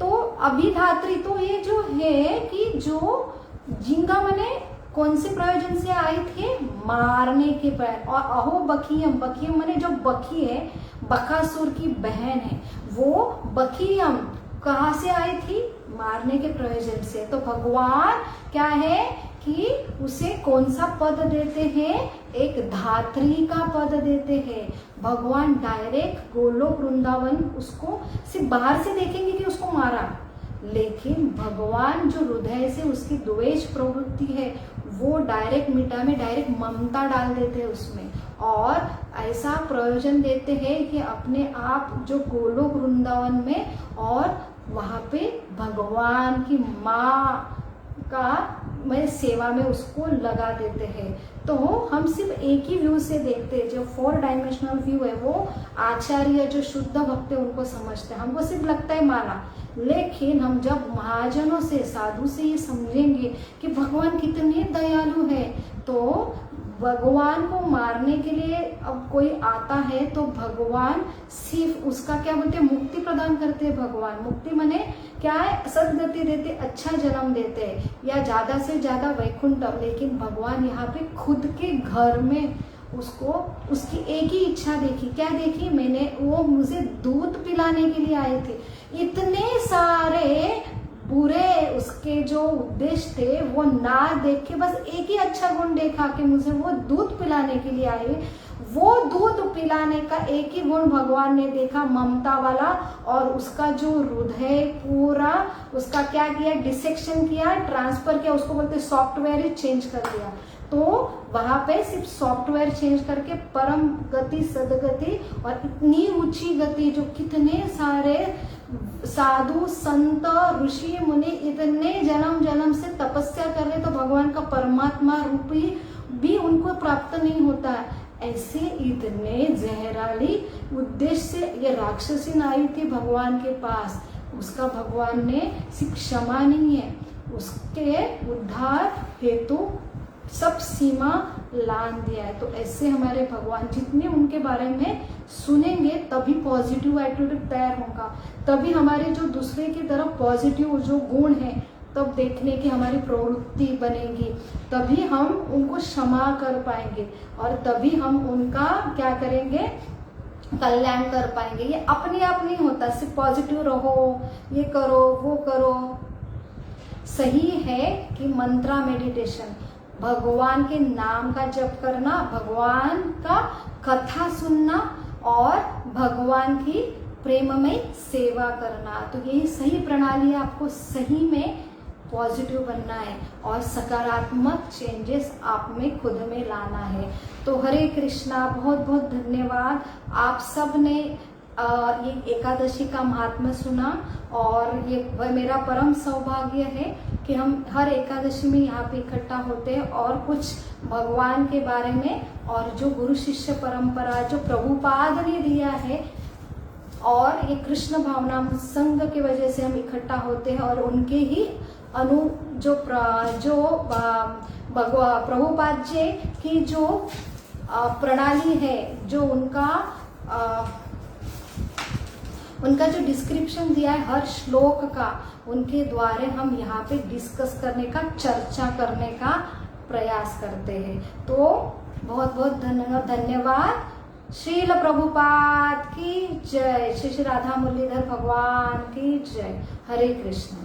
तो अभिधात्री, तो ये जो है कि जो जिंगा मने कौन से प्रयोजन से आई थी, मारने के प्रयोजन। और अहो बकियम, बकियम मने जो बकी है, बकासुर की बहन है, वो बकियम कहाँ से आई थी? मारने के प्रयोजन से। तो भगवान क्या है कि उसे कौन सा पद देते हैं? एक धात्री का पद देते हैं। भगवान डायरेक्ट गोलोक वृंदावन उसको सिर्फ बाहर से देखेंगे कि उसको मारा, लेकिन भगवान जो हृदय से उसकी द्वेष प्रवृत्ति है वो डायरेक्ट मिटा में डायरेक्ट ममता डाल देते हैं उसमें, और ऐसा प्रयोजन देते हैं कि अपने आप जो गोलोक वृंदावन में और वहाँ पे भगवान की माँ का में सेवा में उसको लगा देते हैं। तो हम सिर्फ एक ही व्यू से देखते हैं, जो 4 डायमेंशनल व्यू है वो आचार्य जो शुद्ध भक्त है उनको समझते हैं, हमको सिर्फ लगता है माना। लेकिन हम जब महाजनों से, साधु से ये समझेंगे कि भगवान कितने दयालु है, तो भगवान को मारने के लिए अब कोई आता है तो भगवान सिर्फ उसका क्या बोलते हैं, मुक्ति प्रदान करते हैं। भगवान मुक्ति माने क्या है? सदगति देते, अच्छा जन्म देते हैं, या ज्यादा से ज्यादा वैकुंठ। लेकिन भगवान यहाँ पे खुद के घर में उसको उसकी एक ही इच्छा देखी। क्या देखी? वो मुझे दूध पिलाने के लिए आए थे। इतने सारे बुरे उसके जो उद्देश्य थे वो ना देख के बस एक ही अच्छा गुण देखा कि मुझे वो दूध पिलाने के लिए आए। वो दूध पिलाने का एक ही गुण भगवान ने देखा, ममता वाला, और उसका जो हृदय पूरा उसका क्या किया? डिसेक्शन किया, ट्रांसफर किया, उसको बोलते सॉफ्टवेयर ही चेंज कर दिया। तो वहां पे सिर्फ सॉफ्टवेयर चेंज करके परम गति, सदगति और इतनी ऊंची गति, जो कितने सारे साधु संत ऋषि मुनि इतने जन्म जन्म से तपस्या कर रहे तो भगवान का परमात्मा रूपी भी उनको प्राप्त नहीं होता है। ऐसे इतने जहराली उद्देश्य से ये राक्षसी आई थी भगवान के पास। उसका भगवान ने सिर्फ क्षमा नहीं है, उसके उद्धार हेतु सब सीमा लान दिया है। तो ऐसे हमारे भगवान, जितने उनके बारे में सुनेंगे तभी पॉजिटिव एटीट्यूड तैयार होगा, तभी हमारे जो दूसरे की तरफ पॉजिटिव जो गुण है तब देखने की हमारी प्रवृत्ति बनेगी, तभी हम उनको क्षमा कर पाएंगे और तभी हम उनका क्या करेंगे? कल्याण कर पाएंगे। ये अपने आप नहीं होता, सिर्फ पॉजिटिव रहो, ये करो, वो करो। सही है कि मंत्रा मेडिटेशन, भगवान के नाम का जप करना, भगवान का कथा सुनना और भगवान की प्रेममय सेवा करना, तो यही सही प्रणाली है। आपको सही में पॉजिटिव बनना है और सकारात्मक चेंजेस आप में खुद में लाना है। तो हरे कृष्णा, बहुत बहुत धन्यवाद। आप सब ने ये एकादशी का महात्म्य सुना और ये मेरा परम सौभाग्य है कि हम हर एकादशी में यहाँ पे इकट्ठा होते हैं और कुछ भगवान के बारे में और जो गुरु शिष्य परंपरा जो प्रभुपाद ने दिया है और ये कृष्ण भावना संघ की वजह से हम इकट्ठा होते हैं और उनके ही प्रभुपाद जी की जो प्रणाली है, जो उनका जो डिस्क्रिप्शन दिया है हर श्लोक का, उनके द्वारा हम यहाँ पे डिस्कस करने का, चर्चा करने का प्रयास करते हैं। तो बहुत बहुत धन्यवाद। श्रील प्रभुपाद की जय, श्री श्री राधा मुरलीधर भगवान की जय। हरे कृष्ण।